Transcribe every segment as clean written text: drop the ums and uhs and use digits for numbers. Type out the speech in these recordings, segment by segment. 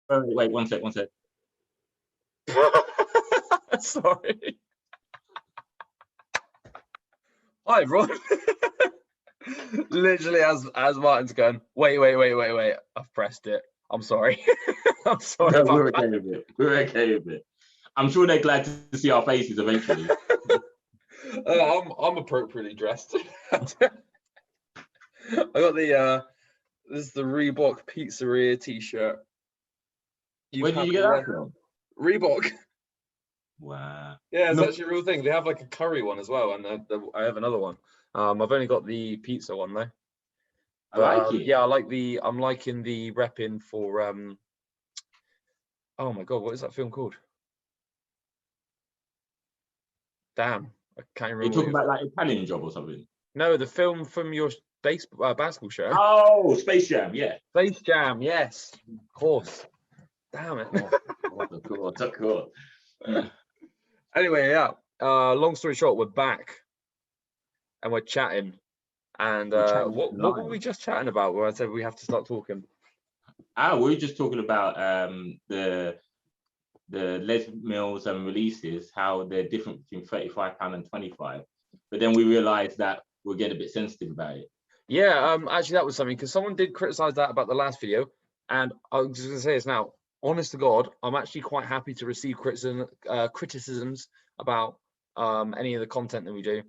Wait, one sec. Sorry. Hi, everyone. Literally, as Martin's going, wait. I've pressed it. I'm sorry. I'm sorry. No, we're okay with it. We're okay with it. I'm sure they're glad to see our faces eventually. I'm appropriately dressed. I got the this is the Reebok Pizzeria t-shirt. Where did you get that from? Reebok. Wow. Yeah, it's actually a real thing. They have like a curry one as well, and I have another one. I've only got the pizza one though. But, I like it. Yeah, I'm liking the repping for oh my god, what is that film called? Damn, I can't remember. You're talking about like Italian Job or something? No, the film from your basketball show. Oh, Space Jam, yeah. Space Jam, yes, of course. Damn it. Of course. Anyway, yeah. Long story short, we're back and we're chatting. And what were we just chatting about? Where I said we have to start talking. We were just talking about the Les Mills and releases, how they're different between £35 and 25. But then we realised that we're getting a bit sensitive about it. Yeah, actually that was something, because someone did criticise that about the last video, and I was just going to say this now. Honest to God, I'm actually quite happy to receive criticisms about any of the content that we do.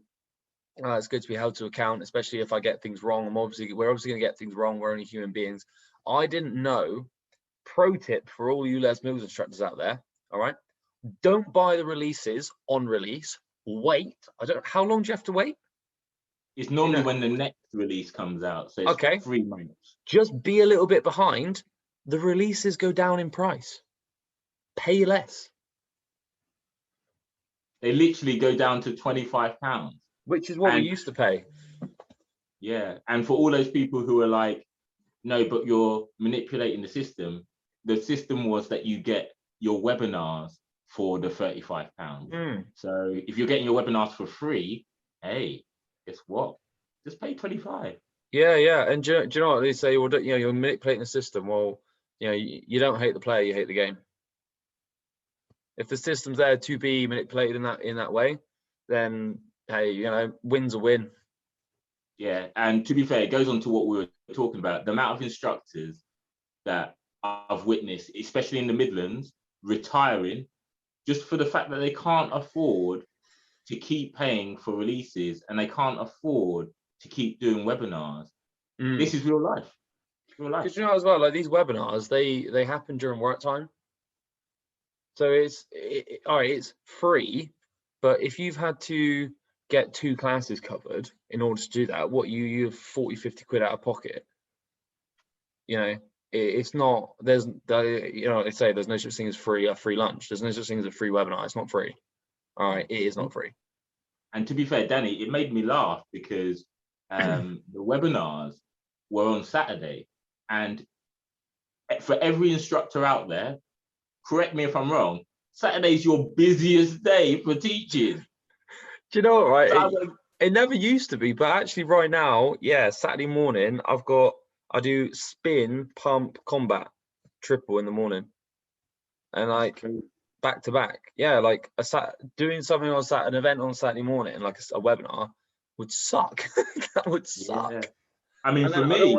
It's good to be held to account, especially if I get things wrong. We're obviously going to get things wrong. We're only human beings. I didn't know. Pro tip for all you Les Mills instructors out there. All right, don't buy the releases on release. Wait. How long do you have to wait? It's normally when the next release comes out, so it's 3 months. Just be a little bit behind. The releases go down in price. Pay less. They literally go down to £25, which is what we used to pay. Yeah, and for all those people who are like, no, but you're manipulating the system. The system was that you get your webinars for the £35. So if you're getting your webinars for free, hey, guess what? Just pay 25. Yeah, and do you know what they say? Well, you're manipulating the system. Well, you don't hate the player, you hate the game. If the system's there to be manipulated in that way, then hey, win's a win. Yeah, and to be fair, it goes on to what we were talking about. The amount of instructors that I've witnessed, especially in the Midlands, retiring just for the fact that they can't afford to keep paying for releases and they can't afford to keep doing webinars. This is real life. Real life. Because as well, like these webinars, they happen during work time. So all right, it's free, but if you've had to get 2 classes covered in order to do that, what you have 40, 50 quid out of pocket. It's not, they say there's no such thing as a free lunch. There's no such thing as a free webinar. It's not free. All right, it is not free. And to be fair, Danny, it made me laugh because the webinars were on Saturday, and for every instructor out there, correct me if I'm wrong, Saturday's your busiest day for teaching. Do you know what, right? It never used to be, but actually right now, yeah, Saturday morning, I do spin, pump, combat, triple in the morning. And like back to back. Yeah, like doing something on an event on Saturday morning, like a webinar, would suck. That would suck. Yeah. I mean, for me,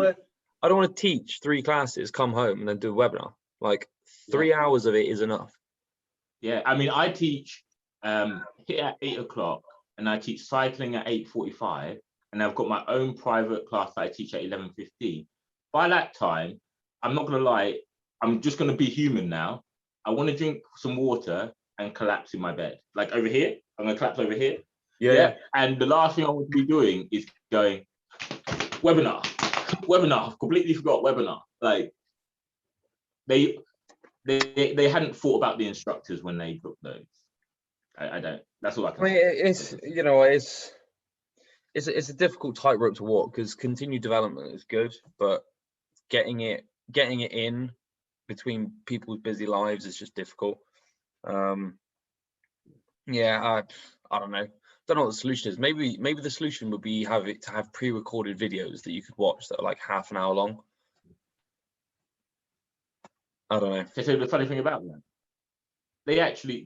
I don't want to teach 3 classes, come home and then do a webinar. Like 3 hours of it is enough. Yeah, I mean, I teach here at 8 o'clock and I teach cycling at 8:45, and I've got my own private class that I teach at 11:15. By that time, I'm not gonna lie, I'm just gonna be human now. I want to drink some water and collapse in my bed, like over here. I'm gonna collapse over here. Yeah. And the last thing I want to be doing is going webinar. I've completely forgot webinar. Like they hadn't thought about the instructors when they booked those. I don't. That's all I can say. It's a difficult tightrope to walk, because continued development is good, but getting it in between people's busy lives is just difficult. Yeah, I don't know. Don't know what the solution is. Maybe the solution would be to have pre-recorded videos that you could watch that are like half an hour long. I don't know. So the funny thing about that, they actually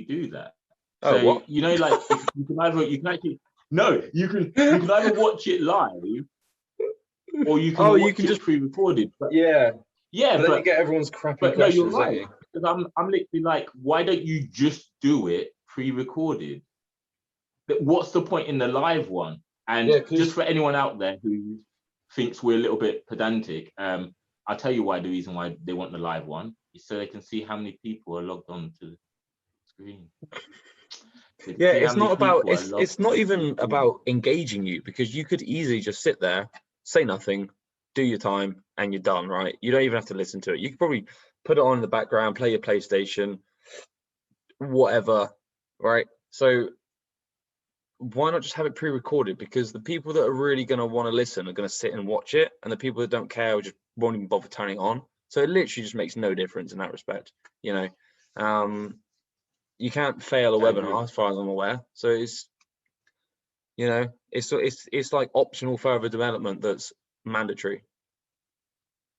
do that. Oh, So what? you know, like you can actually no, you can either watch it live or you can Oh, you watch can it just pre-recorded. But yeah. yeah, But then you get everyone's crappy but no, you're questions, don't right. you? Because I'm literally like, why don't you just do it pre-recorded? What's the point in the live one? Yeah, And just for anyone out there who thinks we're a little bit pedantic, I'll tell you why the reason why they want the live one is so they can see how many people are logged on to the screen. They can yeah, see how it's many not about people are logged it's on not to the even screen. about engaging you, because you could easily just sit there, say nothing, do your time, and you're done, right? You don't even have to listen to it. You could probably put it on in the background, play your PlayStation, whatever, right? So why not just have it pre-recorded? Because the people that are really going to want to listen are going to sit and watch it, and the people that don't care just won't even bother turning it on. So it literally just makes no difference in that respect, you know. You can't fail a I agree. webinar as far as I'm aware. So it's, you know, it's like optional further development that's mandatory.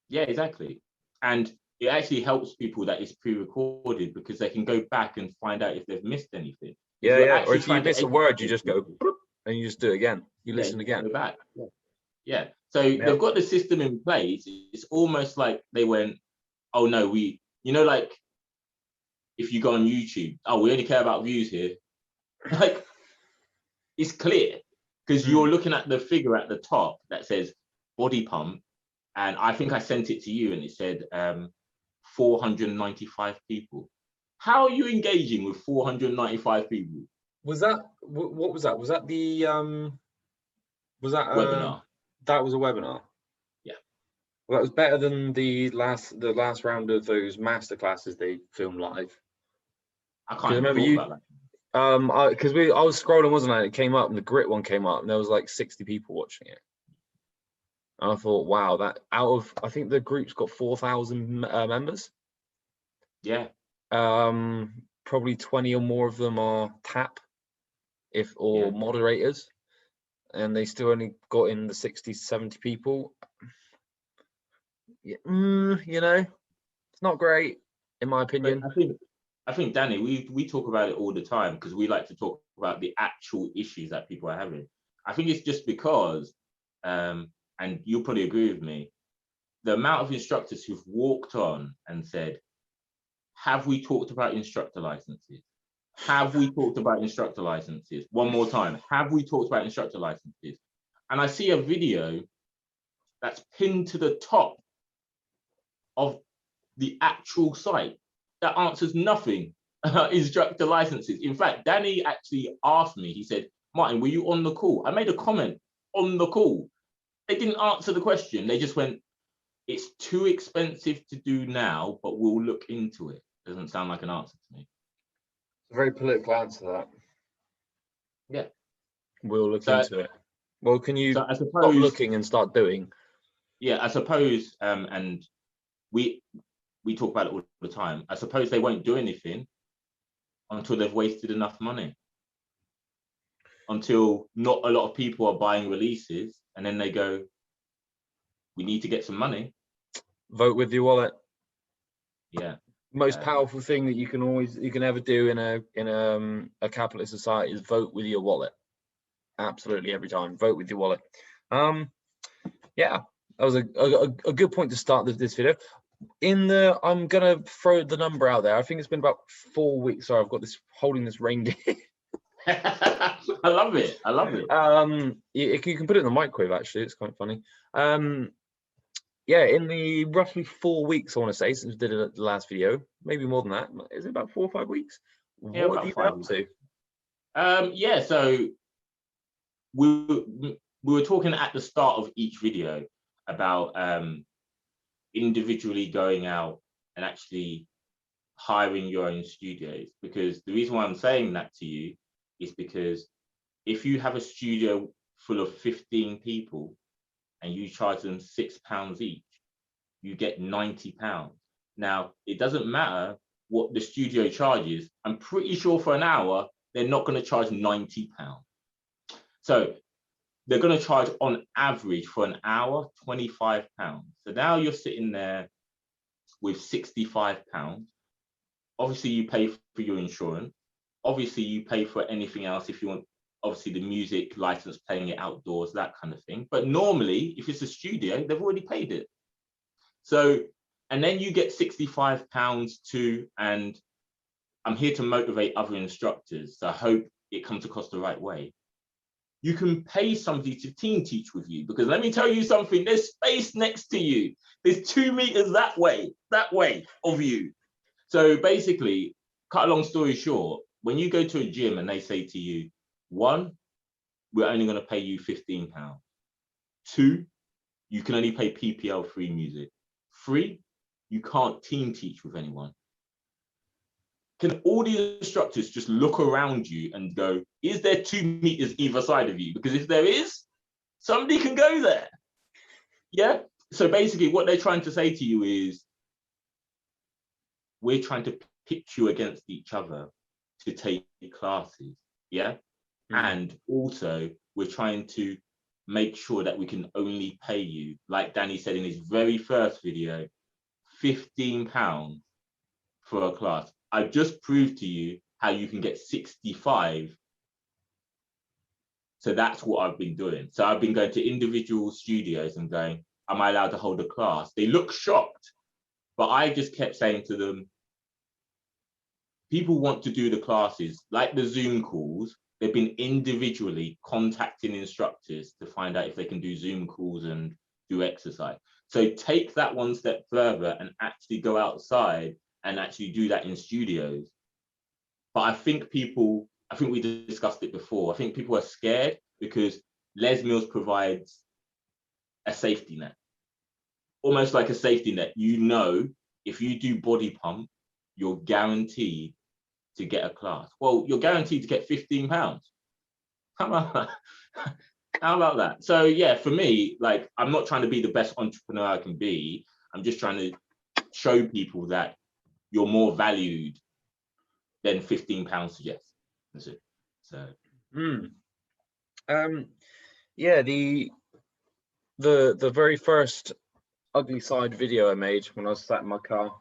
Yeah, exactly. And it actually helps people that it's pre-recorded because they can go back and find out if they've missed anything. Because Yeah, we're yeah. Or actually if you trying to miss a word, you educate just go people. "Bloop," and you just do it again. You Yeah, listen you again. go back. Yeah. Yeah. So Yeah. they've got the system in place. It's almost like they went, oh no, like if you go on YouTube, oh, we only care about views here. Like it's clear because Mm. you're looking at the figure at the top that says body pump. And I think I sent it to you and it said 495 people. How are you engaging with 495 people? Was that what was that? Was that the was that Webinar. that was a webinar? Yeah. Well, that was better than the last round of those master classes they filmed live. I Because can't I even remember talk you about that. I was scrolling, wasn't I? It came up, and the grit one came up, and there was like 60 people watching it. And I thought, wow, that out of, I think the group's got 4,000 members. Yeah. Probably 20 or more of them are tap, or Yeah. moderators, and they still only got in the 60, 70 people. Yeah, you know, it's not great, in my But opinion. I think Danny, we talk about it all the time because we like to talk about the actual issues that people are having. I think it's just because, and you'll probably agree with me, the amount of instructors who've walked on and said, have we talked about instructor licenses? Have we talked about instructor licenses? One more time. Have we talked about instructor licenses? And I see a video that's pinned to the top of the actual site that answers nothing. Instructor licenses. In fact, Danny actually asked me, he said, Martin, were you on the call? I made a comment on the call. They didn't answer the question. They just went, it's too expensive to do now, but we'll look into it. Doesn't sound like an answer to me. It's a very political answer, that. Yeah. We'll look So, into it. Well, can you so I stop suppose, looking and start doing? yeah, I suppose, and we talk about it all the time. I suppose they won't do anything until they've wasted enough money. Until not a lot of people are buying releases, and then they go, we need to get some money. Vote with your wallet. Yeah. Most powerful thing that you can ever do in a capitalist society is vote with your wallet. Absolutely, every time, vote with your wallet. Yeah, that was a good point to start this video. I'm gonna throw the number out there. I think it's been about 4 weeks. Sorry, I've got this holding this reindeer. I love it. I love it. You can put it in the microwave. Actually, it's quite funny. Yeah, in the roughly 4 weeks, I want to say, since we did the last video, maybe more than that. Is it about 4 or 5 weeks? Yeah, What have you been up to? Yeah, so we were talking at the start of each video about individually going out and actually hiring your own studios, because the reason why I'm saying that to you is because if you have a studio full of 15 people and you charge them £6 each, you get £90. Now, it doesn't matter what the studio charges. I'm pretty sure for an hour, they're not going to charge £90. So they're going to charge on average for an hour £25. So now you're sitting there with £65. Obviously, you pay for your insurance. Obviously, you pay for anything else if you want, obviously, the music license, playing it outdoors, that kind of thing. But normally, if it's a studio, they've already paid it. So, and then you get £65 too, and I'm here to motivate other instructors. So I hope it comes across the right way. You can pay somebody to team teach with you, because let me tell you something, there's space next to you. There's 2 meters that way of you. So basically, cut a long story short, when you go to a gym and they say to you, 1, we're only going to pay you £15. 2, you can only pay PPL free music. 3, you can't team teach with anyone. Can all the instructors just look around you and go, is there 2 meters either side of you? Because if there is, somebody can go there. Yeah. So basically what they're trying to say to you is, we're trying to pit you against each other to take classes. Yeah. And also we're trying to make sure that we can only pay you, like Danny said in his very first video, £15 for a class. I've just proved to you how you can get 65. So that's what I've been doing. So I've been going to individual studios and going, am I allowed to hold a class? They look shocked, but I just kept saying to them, people want to do the classes, like the Zoom calls. They've been individually contacting instructors to find out if they can do Zoom calls and do exercise. So take that one step further and actually go outside and actually do that in studios. But I think we discussed it before. I think people are scared because Les Mills provides a safety net, almost like a safety net. You know, if you do body pump, you're guaranteed to get a class. Well, you're guaranteed to get £15. How about that? How about that? So yeah, for me, like, I'm not trying to be the best entrepreneur I can be. I'm just trying to show people that you're more valued than £15 suggests. That's it. So yeah, the very first ugly side video I made when I was sat in my car,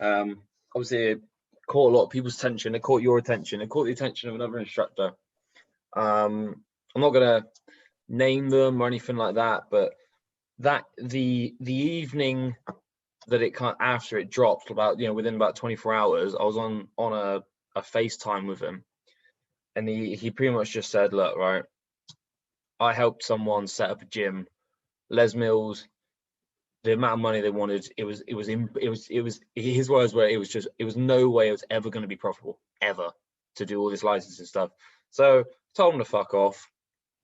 obviously it caught a lot of people's attention. It caught your attention. It caught the attention of another instructor. I'm not gonna name them or anything like that, but that the evening that it kind of, after it dropped, about, you know, within about 24 hours, I was on a FaceTime with him, and he pretty much just said, look, right, I helped someone set up a gym. Les Mills, the amount of money they wanted, it was his words were, it was no way it was ever going to be profitable, ever, to do all this licensing stuff. So I told him to fuck off.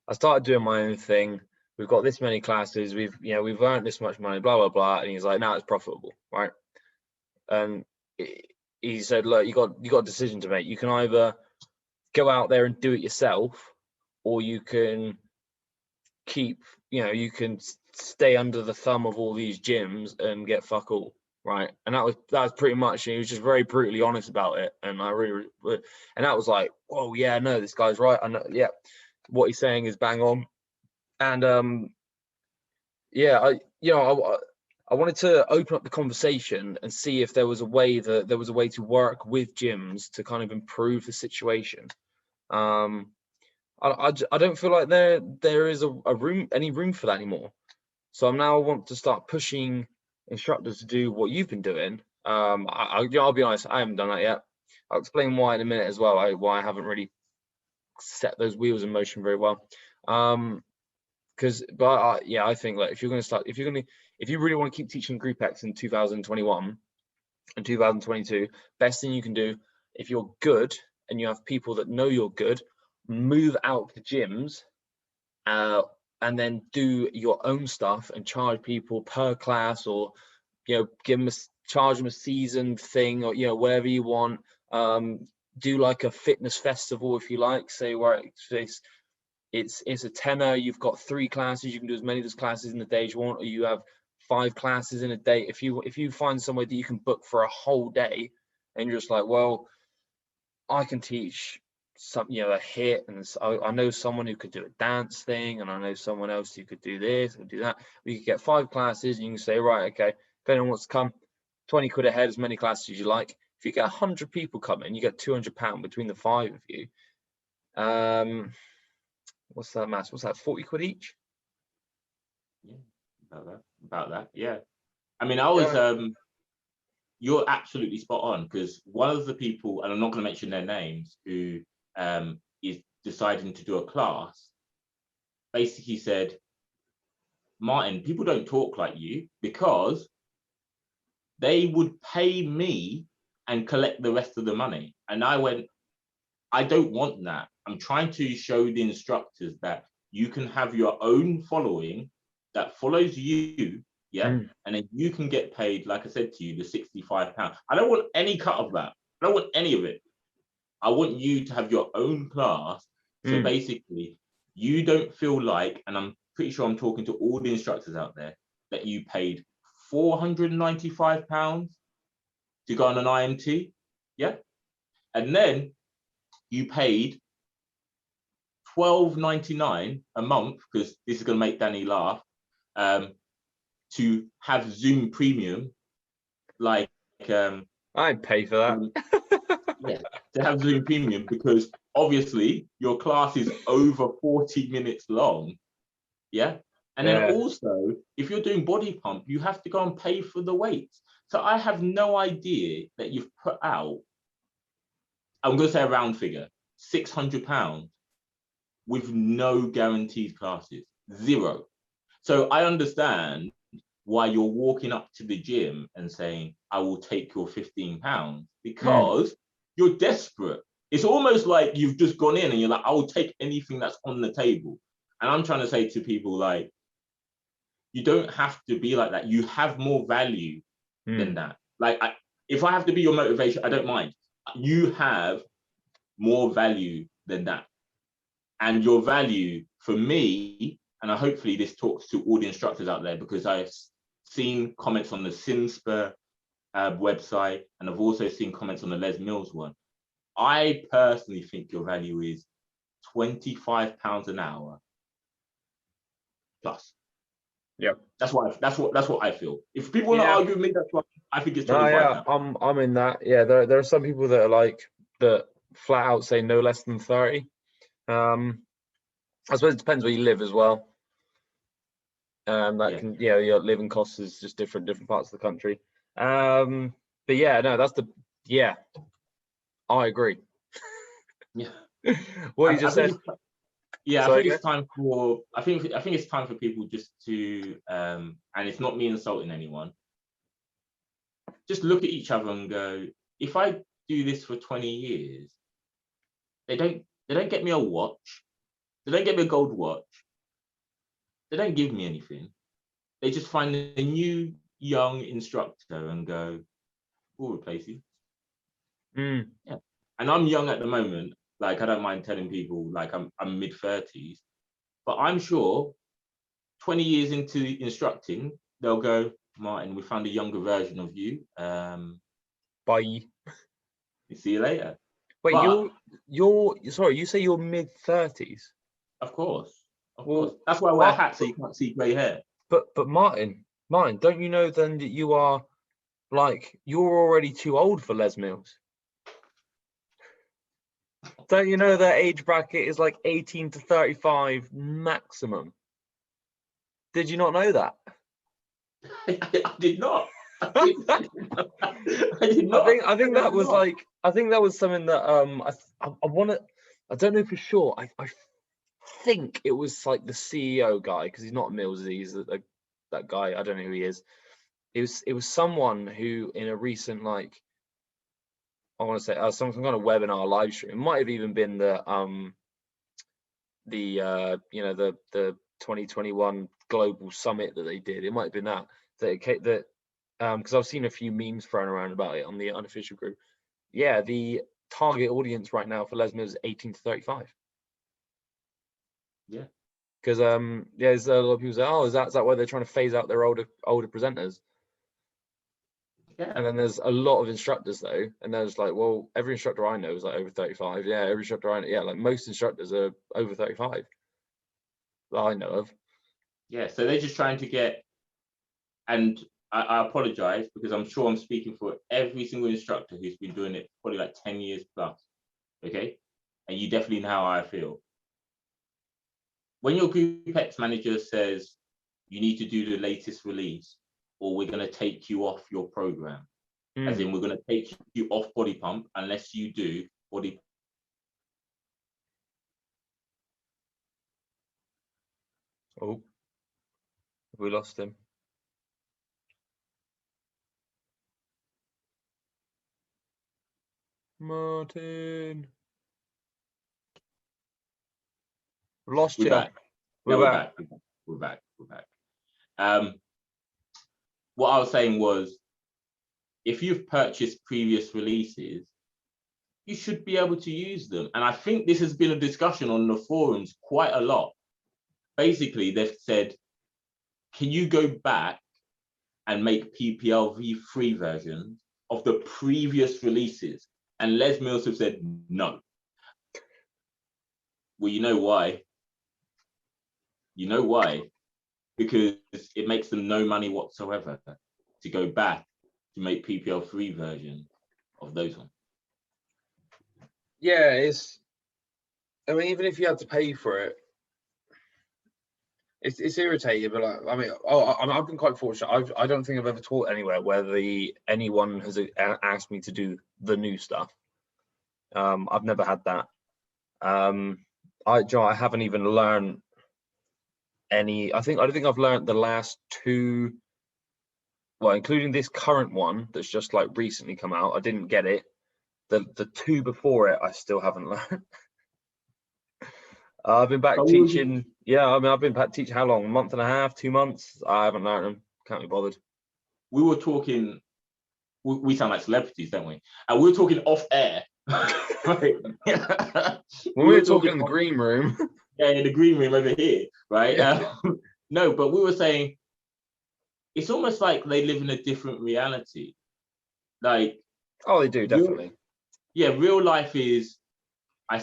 I started doing my own thing. We've got this many classes. We've earned this much money, blah, blah, blah. And he's like, now it's profitable, right? And he said, look, you got a decision to make. You can either go out there and do it yourself, or you can you can stay under the thumb of all these gyms and get fuck all, right? And that was pretty much, he was just very brutally honest about it. And and that was like, oh yeah, no, this guy's right. I know, yeah, what he's saying is bang on. And yeah, I wanted to open up the conversation and see if there was a way to work with gyms to kind of improve the situation. I don't feel like there is any room for that anymore. So I now want to start pushing instructors to do what you've been doing. I'll be honest, I haven't done that yet. I'll explain why in a minute as well. Why I haven't really set those wheels in motion very well. Yeah, I think like if you really want to keep teaching Group X in 2021 and 2022, best thing you can do, if you're good and you have people that know you're good, move out to gyms and then do your own stuff and charge people per class, or charge them a season thing, or whatever you want. Do like a fitness festival if you like, say where it's a tenner, you've got 3 classes, you can do as many of those classes in the day as you want, or you have 5 classes in a day. If you find somewhere that you can book for a whole day and you're just like, well, I can teach some, a hit, and I know someone who could do a dance thing, and I know someone else who could do this and do that. We could get 5 classes and you can say, right, okay, if anyone wants to come, 20 quid a head, as many classes as you like. If you get 100 people coming, you get £200 between the 5 of you. What's that maths? What's that? 40 quid each? Yeah, about that. Yeah. I mean, I was you're absolutely spot on, because one of the people, and I'm not going to mention their names, who is deciding to do a class, basically said, Martin, people don't talk like you, because they would pay me and collect the rest of the money. And I went, I don't want that. I'm trying to show the instructors that you can have your own following that follows you, yeah, and then you can get paid, like I said to you, the £65. I don't want any cut of that. I don't want any of it. I want you to have your own class. So basically, you don't feel like, and I'm pretty sure I'm talking to all the instructors out there, that you paid £495 to go on an IMT, yeah? And then you paid $12.99 a month, because this is going to make Danny laugh, to have Zoom Premium, like I'd pay for that. yeah, to have Zoom Premium, because obviously your class is over 40 minutes long, yeah. And then also, if you're doing body pump, you have to go and pay for the weights. So I have no idea that you've put out, I'm going to say a round figure, £600 with no guaranteed classes, zero. So I understand why you're walking up to the gym and saying, I will take your £15, because you're desperate. It's almost like you've just gone in and you're like, I will take anything that's on the table. And I'm trying to say to people, like, you don't have to be like that. You have more value than that. Like, if I have to be your motivation, I don't mind. You have more value than that. And your value for me, and hopefully this talks to all the instructors out there, because I've seen comments on the Simspa website, and I've also seen comments on the Les Mills one. I personally think your value is £25 an hour plus. Yeah, that's what I feel. If people want to argue with me, that's what I think it's 25. Yeah, I'm in that. Yeah, there are some people that are like that flat out say no less than 30. I suppose it depends where you live as well. Can your living costs is just different parts of the country. But yeah, no, I agree. Yeah. What you just said. Yeah, I think it's time for it's time for people just to and it's not me insulting anyone. Just look at each other and go, if I do this for 20 years, they don't get me a watch, they don't get me a gold watch, they don't give me anything. They just find a new young instructor and go, we'll replace you. Yeah. And I'm young at the moment. Like, I don't mind telling people, like, I'm mid-30s, but I'm sure 20 years into instructing, they'll go, Martin, we found a younger version of you. Bye. See you later. Wait, but you're sorry, you say you're mid-30s? Of course. That's why I wear hats, so you can't see grey hair. But Martin, don't you know then that you are, like, you're already too old for Les Mills? Don't you know their age bracket is like 18 to 35 maximum? Did you not know that? I did not. I did not. I think that was like, I think that was something that I want to, I don't know for sure. I think it was like the CEO guy, because he's not Mills, he's that guy. I don't know who he is. It was someone who in a recent, like, I want to say some kind of webinar live stream. It might have even been the 2021 global summit that they did. It might have been that because I've seen a few memes thrown around about it on the unofficial group. Yeah, the target audience right now for Les Mills is 18 to 35. Yeah. Because there's a lot of people say, oh, is that why they're trying to phase out their older presenters? Yeah. And then there's a lot of instructors though, and there's like, well, every instructor I know is like over 35. Yeah, every instructor I know, like most instructors are over 35 that I know of. Yeah, so they're just trying to get, and I apologize because I'm sure I'm speaking for every single instructor who's been doing it probably like 10 years plus. Okay. And you definitely know how I feel. When your group X manager says you need to do the latest release, or we're going to take you off your program, as in we're going to take you off body pump unless you do body. Oh, we lost him. Martin. Lost We're you. back. We're back. We're back. What I was saying was, if you've purchased previous releases, you should be able to use them. And I think this has been a discussion on the forums quite a lot. Basically, they've said, can you go back and make PPLV free versions of the previous releases? And Les Mills have said no. Well, you know why? You know why? Because it makes them no money whatsoever to go back to make PPL free version of those ones. Yeah, I mean, even if you had to pay for it, it's irritating. But like, I mean, I've been quite fortunate. I don't think I've ever taught anywhere where anyone has asked me to do the new stuff. I've never had that. I haven't even learned any. I don't think I've learned the last two. Well, including this current one that's just like recently come out. I didn't get it. The two before it, I still haven't learned. I've been back teaching. Yeah, I mean, I've been back teaching how long? A month and a half, 2 months? I haven't learned them. Can't be bothered. We were talking. We sound like celebrities, don't we? And we were talking off air. Right? When we were talking in the green room. Yeah, in the green room over here, right? Yeah. No, but we were saying it's almost like they live in a different reality. Like, oh, they do, definitely. Real life is I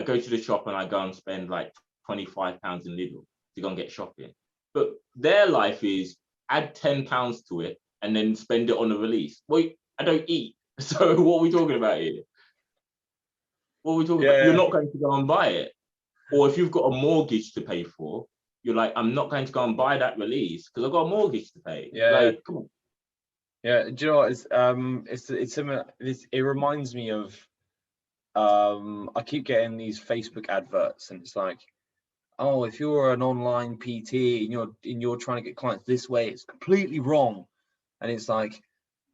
go to the shop and I go and spend like £25 in Lidl to go and get shopping. But their life is add £10 to it and then spend it on a release. Well, I don't eat. So what are we talking about here? What are we talking about? You're not going to go and buy it. Or if you've got a mortgage to pay for, you're like, I'm not going to go and buy that release because I've got a mortgage to pay. Yeah. Like, come on. Yeah, do you know what? It's similar. It reminds me of I keep getting these Facebook adverts, and it's like, oh, if you're an online PT and you're trying to get clients this way, it's completely wrong. And it's like,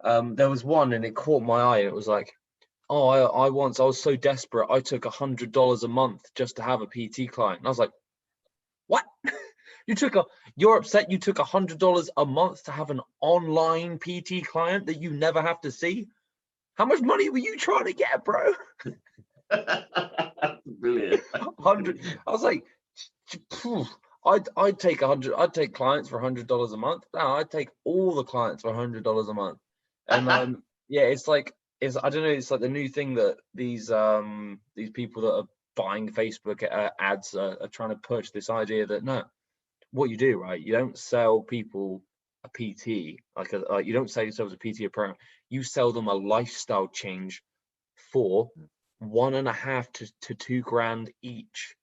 there was one and it caught my eye. It was like, oh, I was so desperate, I took $100 a month just to have a PT client. And I was like, what? You're upset you took $100 a month to have an online PT client that you never have to see? How much money were you trying to get, bro? Brilliant. 100. I was like, I'd take 100. I'd take clients for $100 a month. No, I'd take all the clients for $100 a month. And yeah, it's like I don't know. It's like the new thing that these people that are buying Facebook ads are trying to push this idea that no, what you do, right? You don't sell people a PT you don't sell yourself as a PT program. You sell them a lifestyle change for $1.5 to $2 grand each.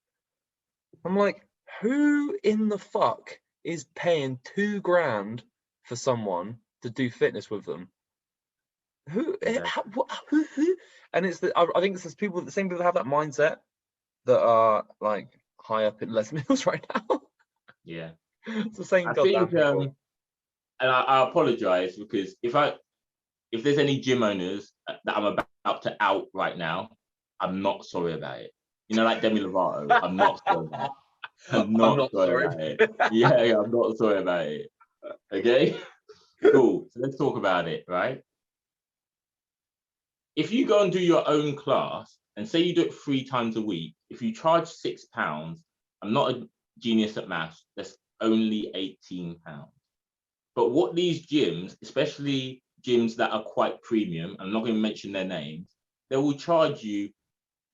I'm like, who in the fuck is paying $2 grand for someone to do fitness with them? Who? And it's I think it's the same people that have that mindset that are like high up in Les Mills right now. Yeah, it's the same. I think, and I apologize because if there's any gym owners that I'm about to out right now, I'm not sorry about it. You know, like Demi Lovato, I'm not sorry about it. I'm not sorry about it. Yeah, I'm not sorry about it. Okay, cool. So let's talk about it, right? If you go and do your own class and say you do it 3 times a week, if you charge £6, I'm not a genius at maths, that's only £18. But what these gyms, especially gyms that are quite premium, I'm not going to mention their names, they will charge you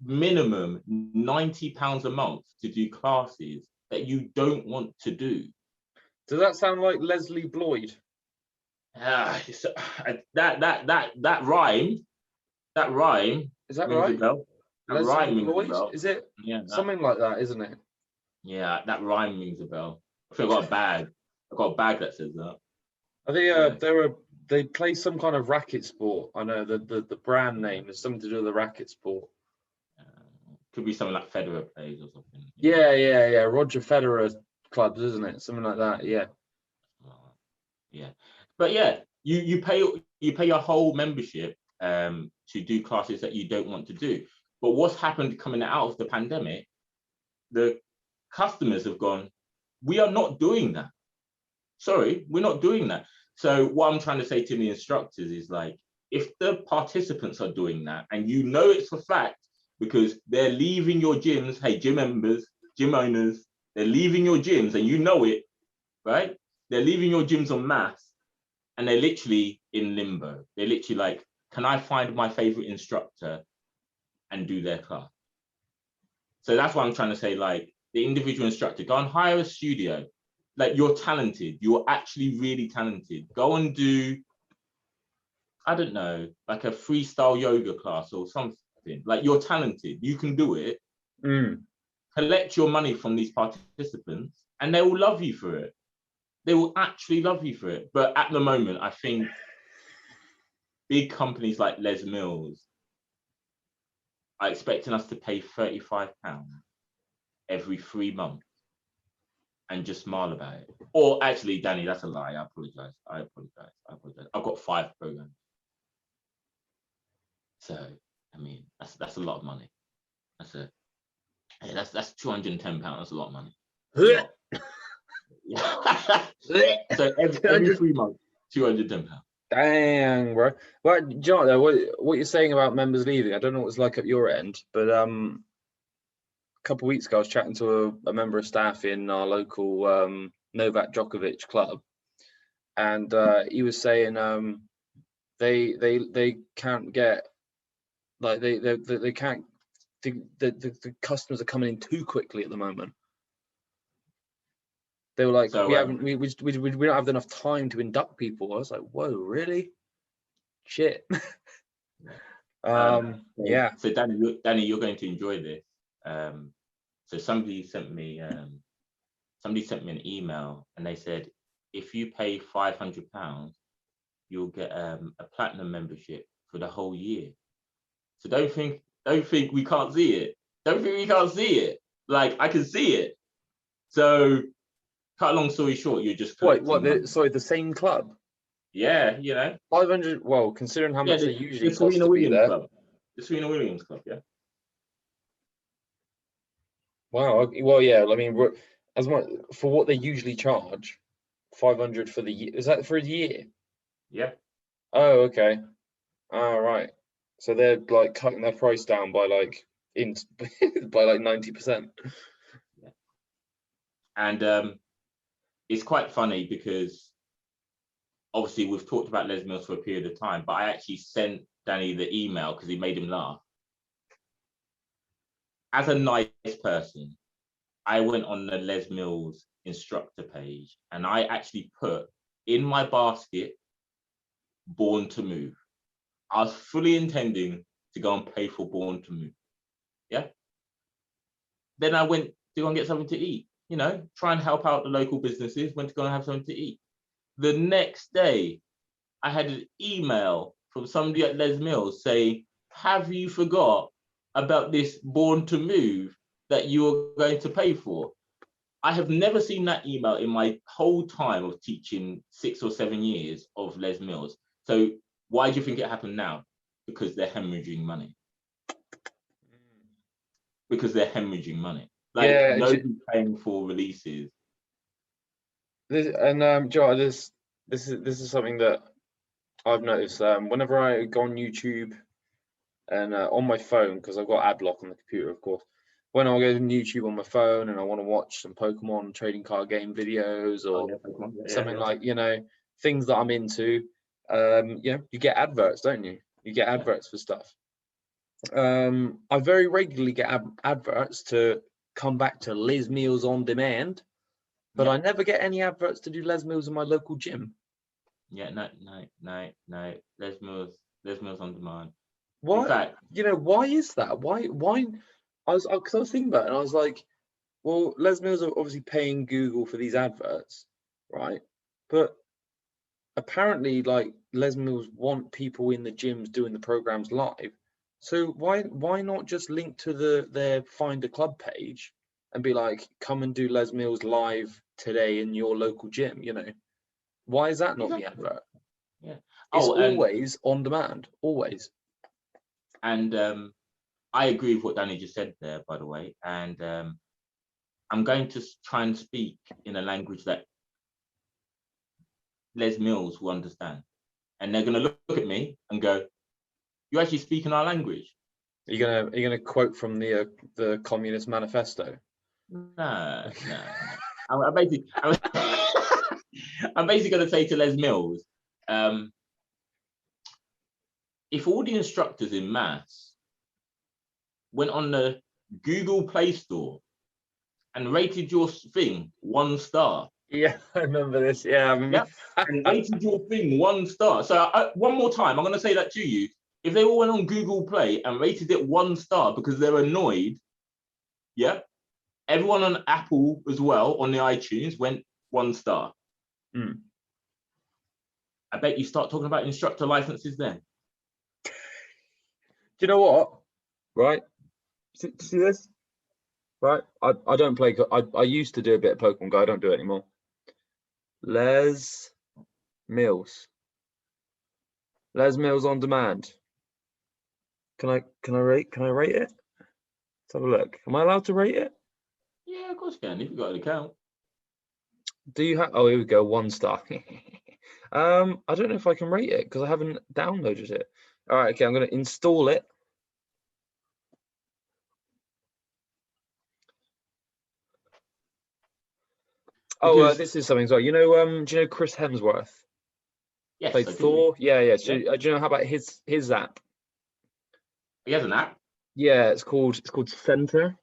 minimum £90 a month to do classes that you don't want to do. Does that sound like Leslie Bloyd? That rhyme, Is that rings a right? bell. That Les rhyme rings a Lloyd? bell. Is it Yeah, something like that, isn't it? that rhyme rings a bell. I think I got a bag. I got a bag that says that. I think Yeah. they play some kind of racket sport. I know the brand name is something to do with the racket sport. Could be something like Federer plays or something. Yeah. Roger Federer clubs, isn't it? Something like that. Yeah. Yeah, but yeah, you pay your whole membership to do classes that you don't want to do. But what's happened coming out of the pandemic? The customers have gone, we are not doing that. Sorry, we're not doing that. So what I'm trying to say to the instructors is like, if the participants are doing that, and you know it's for fact because they're leaving your gyms, hey, gym members, gym owners, they're leaving your gyms and you know it, right? They're leaving your gyms en masse and they're literally in limbo. They're literally like, can I find my favorite instructor and do their class? So that's what I'm trying to say, like the individual instructor, go and hire a studio. Like you're talented, you're actually really talented. Go and do, I don't know, like a freestyle yoga class or something. Like you're talented, you can do it. Collect your money from these participants and they will love you for it. They will actually love you for it. But at the moment, I think big companies like Les Mills are expecting us to pay £35 every 3 months and just smile about it. Or actually, Danny, that's a lie. I apologize. I've got 5 programs. So, I mean, that's a lot of money. That's £210. That's a lot of money. So every 3 months, £210. Dang, bro. Well, John, though, what you're saying about members leaving, I don't know what it's like at your end, but a couple of weeks ago, I was chatting to a member of staff in our local Novak Djokovic club, and he was saying they can't get, like they can't, the customers are coming in too quickly at the moment. They were like, So, we don't have enough time to induct people. I was like, whoa, really? Shit. Yeah. So Danny, you're going to enjoy this. So somebody sent me an email and they said, if you pay £500, you'll get a platinum membership for the whole year. So don't think we can't see it. Don't think we can't see it. Like I can see it. So cut a long story short, you're just collecting sorry, the same club? Yeah, 500. Well, considering how much they usually the cost Serena to be Williams there. Club. The Serena Williams Club, yeah. Wow. Well, yeah. I mean, as much for what they usually charge, 500 for the year. Is that for a year? Yeah. Oh, okay. All right. So they're like cutting their price down by like by like 90%. Yeah. And it's quite funny because obviously we've talked about Les Mills for a period of time, but I actually sent Danny the email because he made him laugh. As a nice person, I went on the Les Mills instructor page and I actually put in my basket, Born to Move. I was fully intending to go and pay for Born to Move. Yeah. Then I went to go and get something to eat, try and help out the local businesses, went to go and have something to eat. The next day, I had an email from somebody at Les Mills saying, have you forgot about this Born to Move that you're going to pay for? I have never seen that email in my whole time of teaching 6 or 7 years of Les Mills. So why do you think it happened now? Because they're hemorrhaging money. Because they're hemorrhaging money. Like nobody's paying for releases. Joe, this is something that I've noticed. Whenever I go on YouTube and on my phone, because I've got ad block on the computer, of course. When I go to YouTube on my phone and I want to watch some Pokemon trading card game videos or something like, things that I'm into, you get adverts, don't you? You get adverts for stuff. I very regularly get adverts to come back to Les Mills on demand, but I never get any adverts to do Les Mills in my local gym. Yeah, no. Les Mills on demand. In Why? fact, Why is that? Why? Because I was thinking about it, and I was like, well, Les Mills are obviously paying Google for these adverts, right? But apparently, like, Les Mills want people in the gyms doing the programs live. So why not just link to their Find a Club page and be like, come and do Les Mills live today in your local gym? Why is that not the exactly. advert? Yeah. It's Oh, always on demand, always. and I agree with what Danny just said there, by the way. And I'm going to try and speak in a language that Les Mills will understand. And they're going to look at me and go, "You actually speak in our language?" Are you gonna quote from the Communist Manifesto? No. I'm basically, I'm basically going to say to Les Mills, if all the instructors in maths went on the Google Play Store and rated your thing 1 star, Yeah, I remember this. Yeah, I remember. and rated your thing 1 star. So one more time, I'm going to say that to you. If they all went on Google Play and rated it 1 star because they're annoyed, yeah, everyone on Apple as well on the iTunes went 1 star. Mm. I bet you start talking about instructor licenses then. Do you know what? Right? See this? Right? I don't play. I used to do a bit of Pokemon Go. I don't do it anymore. Les Mills. Les Mills on demand. Can I rate it? Let's have a look. Am I allowed to rate it? Yeah, of course you can if you've got an account. Do you have? Oh, here we go. 1 star. I don't know if I can rate it because I haven't downloaded it. All right. Okay. I'm going to install it. Because This is something as well. Do you know Chris Hemsworth yes, played I do. Thor? Yeah. So, Yeah. do you know how about his app? He has an app. Yeah, it's called Center.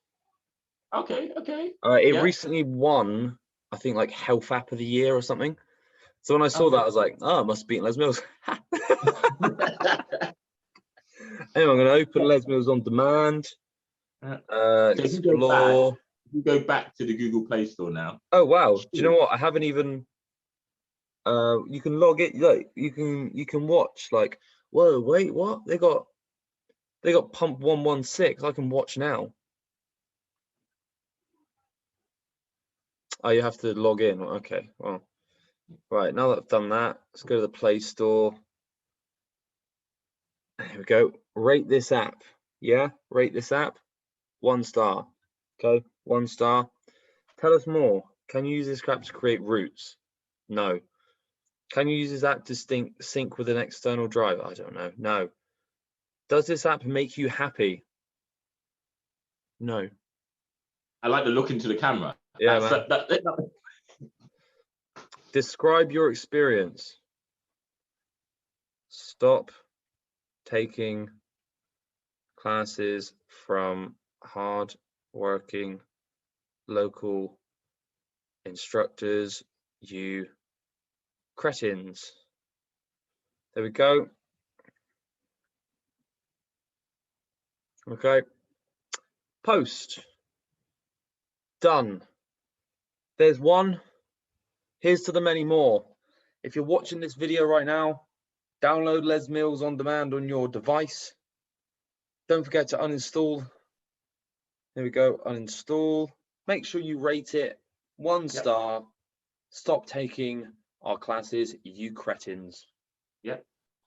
Okay. It Yeah. recently won, I think, like Health App of the Year or something. So when I saw that, I was like, oh, I must have beaten Les Mills. Anyway, I'm going to open Les Mills on demand. So if Explore. you go back to the Google Play Store now. Oh wow! Do you know what? I haven't even. You can log it. Like you can watch. Like, whoa, wait, what? They got Pump 116. I can watch now. Oh, you have to log in. Okay, well, right, now that I've done that, let's go to the Play Store. Here we go. Rate this app. Yeah, rate this app. 1 star. Okay, 1 star. Tell us more. Can you use this app to create routes? No. Can you use this app to sync with an external driver? I don't know. No. Does this app make you happy? No. I like the look into the camera. Yeah, man. Describe your experience. Stop taking classes from hard-working local instructors, you cretins. There we go. Okay. Post. Done. There's one. Here's to the many more. If you're watching this video right now, download Les Mills on demand on your device. Don't forget to uninstall. Here we go, uninstall. Make sure you rate it 1 star. Stop taking our classes, you cretins. Yeah.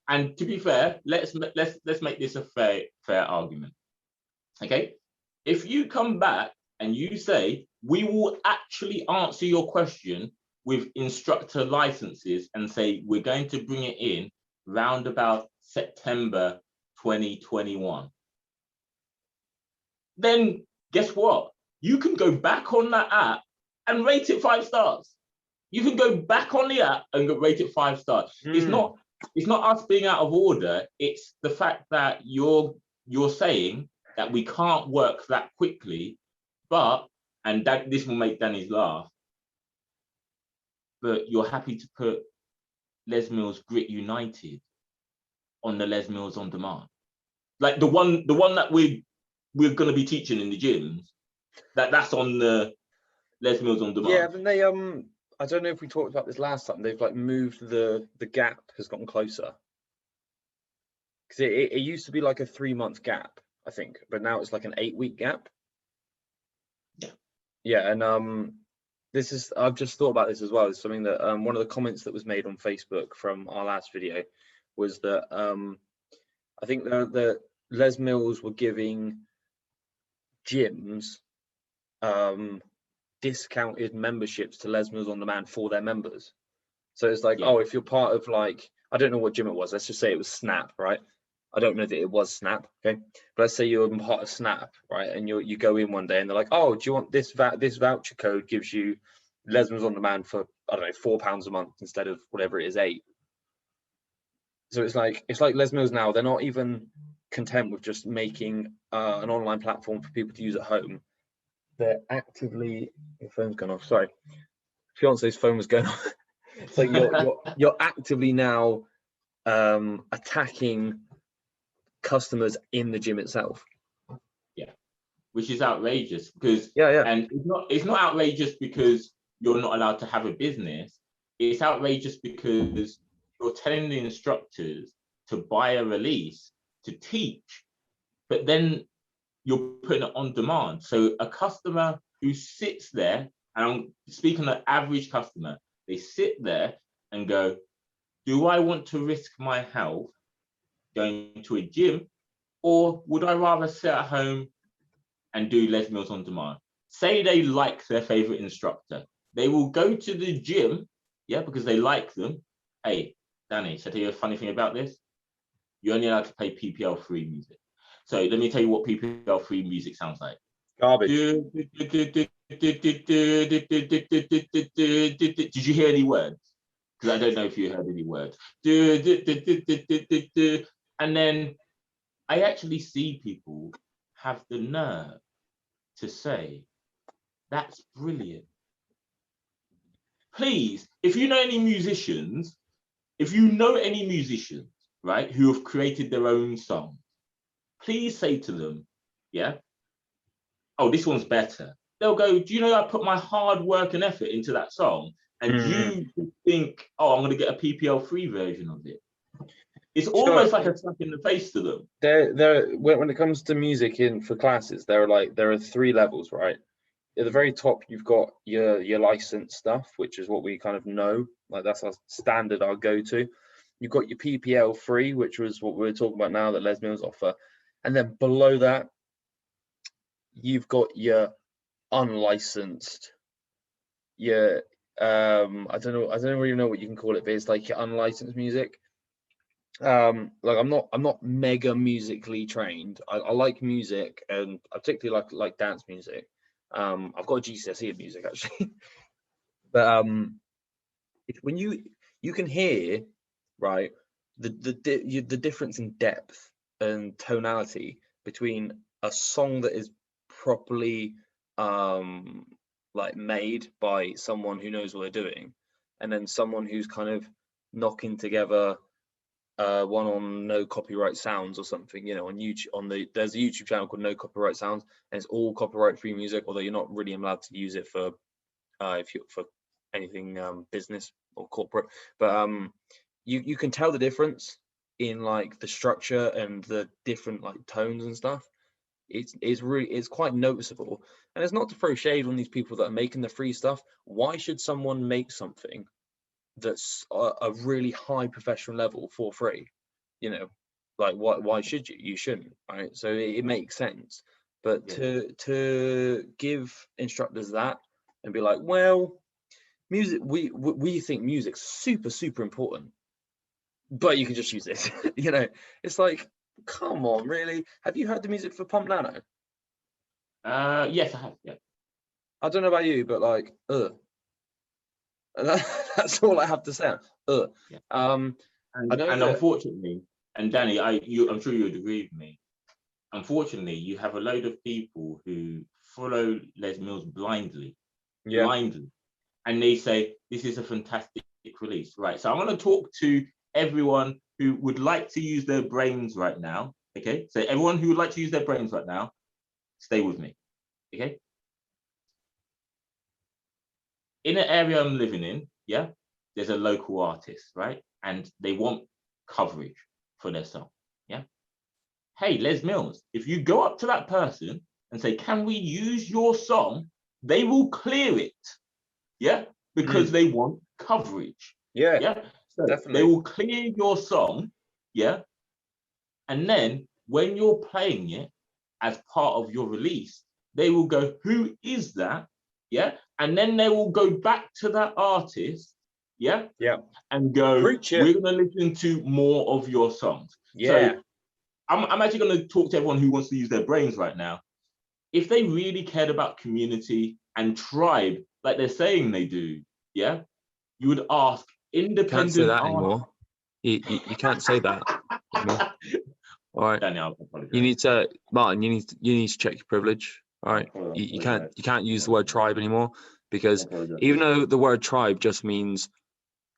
And to be fair, let's make this a fair argument. Okay. If you come back and you say we will actually answer your question with instructor licenses and say we're going to bring it in round about September 2021, then guess what? You can go back on that app and rate it 5 stars. You can go back on the app and rate it 5 stars. It's not us being out of order. It's the fact that you're saying that we can't work that quickly, and that this will make Danny's laugh, but you're happy to put Les Mills Grit United on the Les Mills On Demand. Like the one that we're going to be teaching in the gyms, that's on the Les Mills On Demand. Yeah, but they I don't know if we talked about this last time. They've like moved the gap has gotten closer. Because it used to be like a 3-month gap, I think, but now it's like an 8-week gap. Yeah. Yeah, and I've just thought about this as well. It's something that one of the comments that was made on Facebook from our last video was that I think the Les Mills were giving gyms discounted memberships to Les Mills On Demand for their members. So it's like, oh, if you're part of like, I don't know what gym it was. Let's just say it was Snap, right? I don't know that it was Snap, okay? But let's say you're part of Snap, right? And you go in one day and they're like, oh, do you want this voucher code gives you Les Mills On Demand for, I don't know, £4 a month instead of whatever it is, 8. So it's like Les Mills now, they're not even content with just making an online platform for people to use at home. They're actively, your phone's gone off, sorry. Fiance's phone was going off. It's like you're actively now attacking customers in the gym itself. Yeah, which is outrageous because yeah, and it's not outrageous because you're not allowed to have a business. It's outrageous because you're telling the instructors to buy a release to teach, but then you're putting it on demand. So a customer who sits there, and I'm speaking of average customer, they sit there and go, do I want to risk my health going to a gym, or would I rather sit at home and do Les Mills On Demand? Say they like their favorite instructor. They will go to the gym, yeah, because they like them. Hey, Danny, should I tell you a funny thing about this? You're only allowed to play PPL-free music. So let me tell you what PPL-free music sounds like. Garbage. Did you hear any words? Because I don't know if you heard any words. And then I actually see people have the nerve to say, that's brilliant. Please, if you know any musicians, right, who have created their own songs, please say to them, yeah, oh, this one's better. They'll go, do you know I put my hard work and effort into that song, and you think, oh, I'm going to get a PPL-free version of it. It's almost like a slap in the face to them. When it comes to music for classes, there are 3 levels, right? At the very top, you've got your licensed stuff, which is what we kind of know, like that's our standard, our go-to. You've got your PPL free, which was what we're talking about now that Les Mills offer, and then below that, you've got your unlicensed, your I don't really know what you can call it, but it's like your unlicensed music. Like I'm not mega musically trained. I like music, and I particularly like dance music. I've got a GCSE in music actually, but when you can hear, right, the difference in depth and tonality between a song that is properly like made by someone who knows what they're doing, and then someone who's kind of knocking together one on No Copyright Sounds or something, you know, on YouTube. There's a YouTube channel called No Copyright Sounds, and it's all copyright-free music, although you're not really allowed to use it for for anything business or corporate. But you can tell the difference in like the structure and the different like tones and stuff. It's quite noticeable, and it's not to throw shade on these people that are making the free stuff. Why should someone make something that's a really high professional level for free? You know, like why should you? You shouldn't, right? So it makes sense. But to give instructors that and be like, well, music, we think music's super important, but you can just use this. You know, it's like, come on, really? Have you heard the music for Pump Nano? Yes, I have. Yeah. I don't know about you, but like, that's all I have to say. Yeah. And unfortunately, and Danny, I'm sure you would agree with me. Unfortunately, you have a load of people who follow Les Mills blindly, and they say this is a fantastic release. Right. So I'm going to talk to everyone who would like to use their brains right now. Okay. So everyone who would like to use their brains right now, stay with me. Okay. In an area I'm living in, yeah, there's a local artist, right? And they want coverage for their song. Yeah. Hey, Les Mills, if you go up to that person and say, can we use your song? They will clear it. Yeah. Because they want coverage. Yeah, Yeah. So definitely. they will clear your song. Yeah. And then when you're playing it as part of your release, they will go, who is that? Yeah. And then they will go back to that artist. Yeah. Yeah. And go, Preach it. we're going to listen to more of your songs. Yeah. So I'm actually going to talk to everyone who wants to use their brains right now. If they really cared about community and tribe, like they're saying they do, yeah, you would ask independent. Can't say that anymore. You can't say that anymore. All right. Daniel, you need to, Martin. You need to check your privilege. All right. You can't use the word tribe anymore, because even though the word tribe just means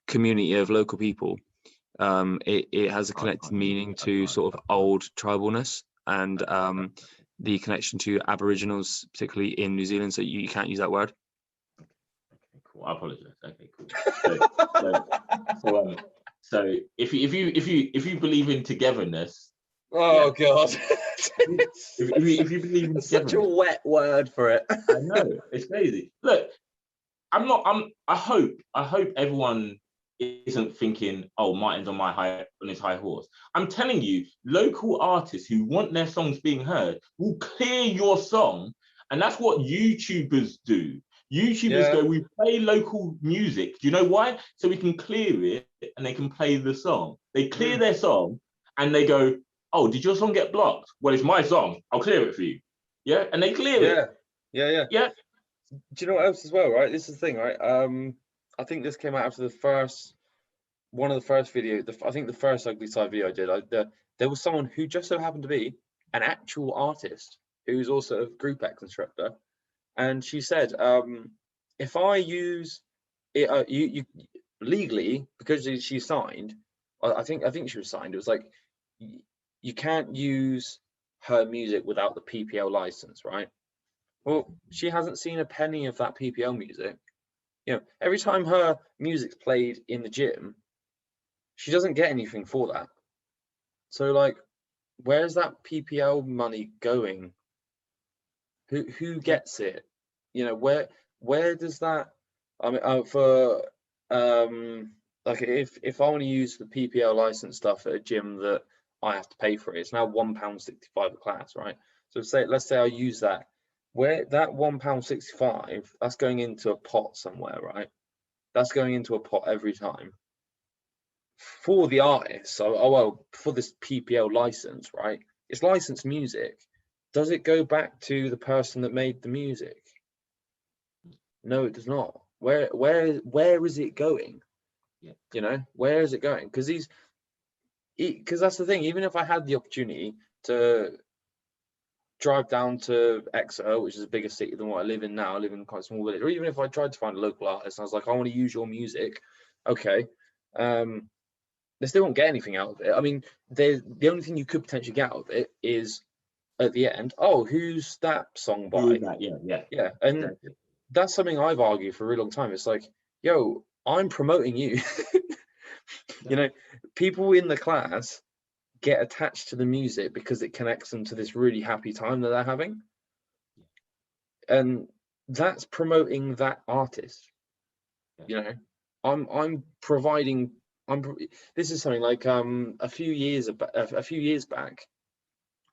community of local people, it has a connected meaning to sort of old tribalness and the connection to Aboriginals, particularly in New Zealand. So you can't use that word. Okay, cool. I apologize. Okay, cool. So if you believe in togetherness. Oh yeah. God. if you believe in such a wet word for it. I know, it's crazy. Look, I hope everyone isn't thinking, oh, Martin's on his high horse. I'm telling you, local artists who want their songs being heard will clear your song, and that's what YouTubers do. YouTubers go, we play local music. Do you know why? So we can clear it and they can play the song. They clear their song and they go, oh, did your song get blocked? Well, it's my song. I'll clear it for you. Yeah, and they clear it. Yeah. Do you know what else as well, right? This is the thing, right? I think this came out after one of the first videos. I think the first Ugly Side video I did. There was someone who just so happened to be an actual artist who's also a Group X instructor, and she said, if I use it, you legally, because she signed. I think she was signed. It was like you can't use her music without the PPL license, right? Well, she hasn't seen a penny of that PPL music. You know, every time her music's played in the gym, she doesn't get anything for that. So, like, where's that PPL money going? Who gets it? You know, where does that? I mean, like if I want to use the PPL license stuff at a gym that I have to pay for it, it's now £1.65 a class, right? So let's say I use that. Where that £1.65, that's going into a pot somewhere, right? That's going into a pot every time for the artist. So, well, for this PPL license, right? It's licensed music. Does it go back to the person that made the music? No, it does not. Where is it going? Yeah. You know, where is it going? Because that's the thing. Even if I had the opportunity to drive down to Exeter, which is a bigger city than what I live in now, I live in quite a small village, or even if I tried to find a local artist and I was like, I want to use your music, okay, they still won't get anything out of it. I mean, the only thing you could potentially get out of it is at the end, oh, who's that song by? Who is that? Yeah. And exactly. That's something I've argued for a really long time. It's like, yo, I'm promoting you. You know, people in the class get attached to the music because it connects them to this really happy time that they're having, and that's promoting that artist. You know, I'm providing. This is something like a few years back,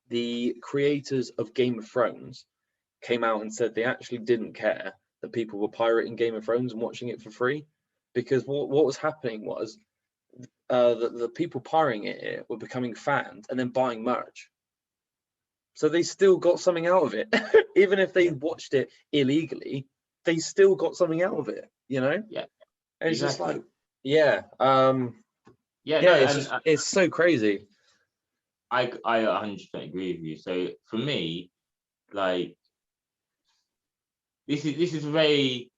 the creators of Game of Thrones came out and said they actually didn't care that people were pirating Game of Thrones and watching it for free, because what was happening was the people pirating it were becoming fans and then buying merch. So they still got something out of it. Even if they watched it illegally, they still got something out of it, you know? Yeah. And it's just like, it's so crazy. I 100% agree with you. So for me, like, this is very,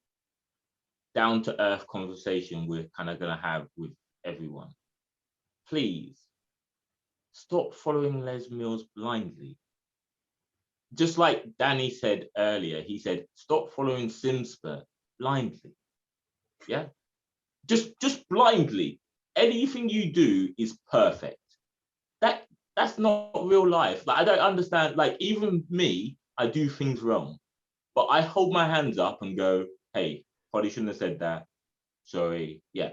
down to earth conversation we're kind of going to have with everyone. Please stop following Les Mills blindly. Just like Danny said earlier, he said, stop following Simspert blindly. Yeah. Just blindly. Anything you do is perfect. That's not real life. Like, I don't understand. Like, even me, I do things wrong, but I hold my hands up and go, hey, probably shouldn't have said that. Sorry. Yeah.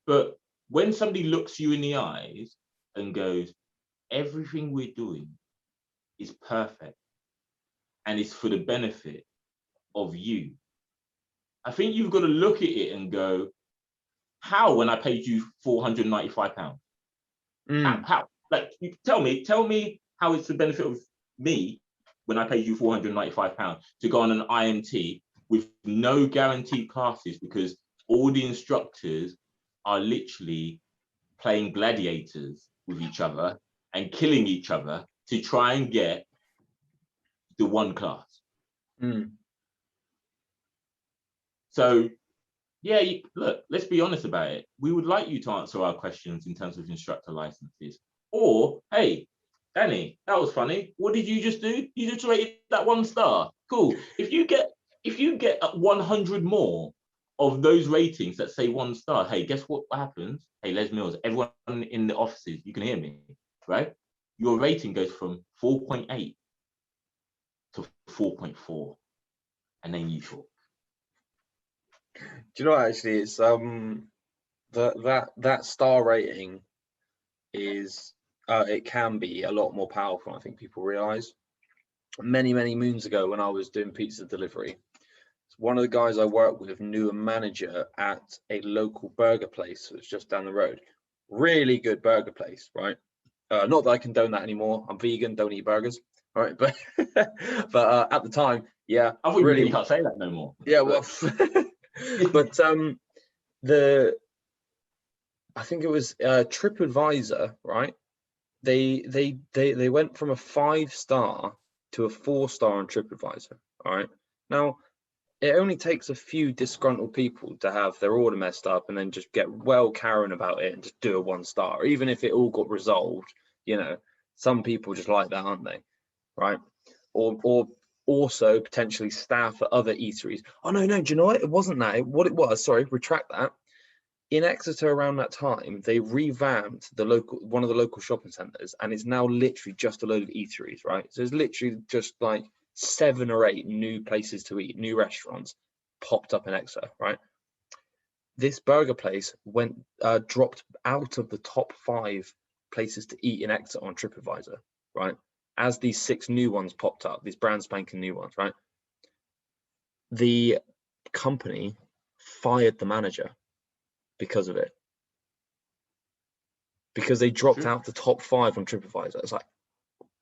But when somebody looks you in the eyes and goes, everything we're doing is perfect and it's for the benefit of you, I think you've got to look at it and go, how, when I paid you £495? How? Like, you tell me how it's the benefit of me when I paid you £495 to go on an IMT with no guaranteed classes, because all the instructors are literally playing gladiators with each other and killing each other to try and get the one class. So yeah, look, let's be honest about it. We would like you to answer our questions in terms of instructor licenses. Or, hey, Danny, that was funny. What did you just do? You just rated that 1 star. Cool. If you get 100 more of those ratings that say 1 star, hey, guess what happens? Hey, Les Mills, everyone in the offices, you can hear me, right? Your rating goes from 4.8 to 4.4, and then you talk. Do you know, actually, it's that star rating is it can be a lot more powerful than I think people realize. Many moons ago, when I was doing pizza delivery, one of the guys I worked with knew a manager at a local burger place that's just down the road. Really good burger place, right? Not that I condone that anymore. I'm vegan, don't eat burgers, all right? But but at the time, yeah, I thought really, you can't say that no more. Yeah, well, but I think it was TripAdvisor, right? They went from a 5-star to a 4-star on TripAdvisor. All right. Now, it only takes a few disgruntled people to have their order messed up and then just get well Karen about it and just do a 1-star, even if it all got resolved. You know, some people just like that, aren't they? Right? Or also potentially staff at other eateries. Oh no, do you know what? It wasn't that. What it was, sorry, retract that. In Exeter around that time, they revamped one of the local shopping centres, and it's now literally just a load of eateries, right? So it's literally just like 7 or 8 new places to eat, new restaurants popped up in Exeter, right? This burger place dropped out of the top 5 places to eat in Exeter on TripAdvisor, right? As these 6 new ones popped up, these brand spanking new ones, right? The company fired the manager because of it, because they dropped out the top 5 on TripAdvisor. It's like,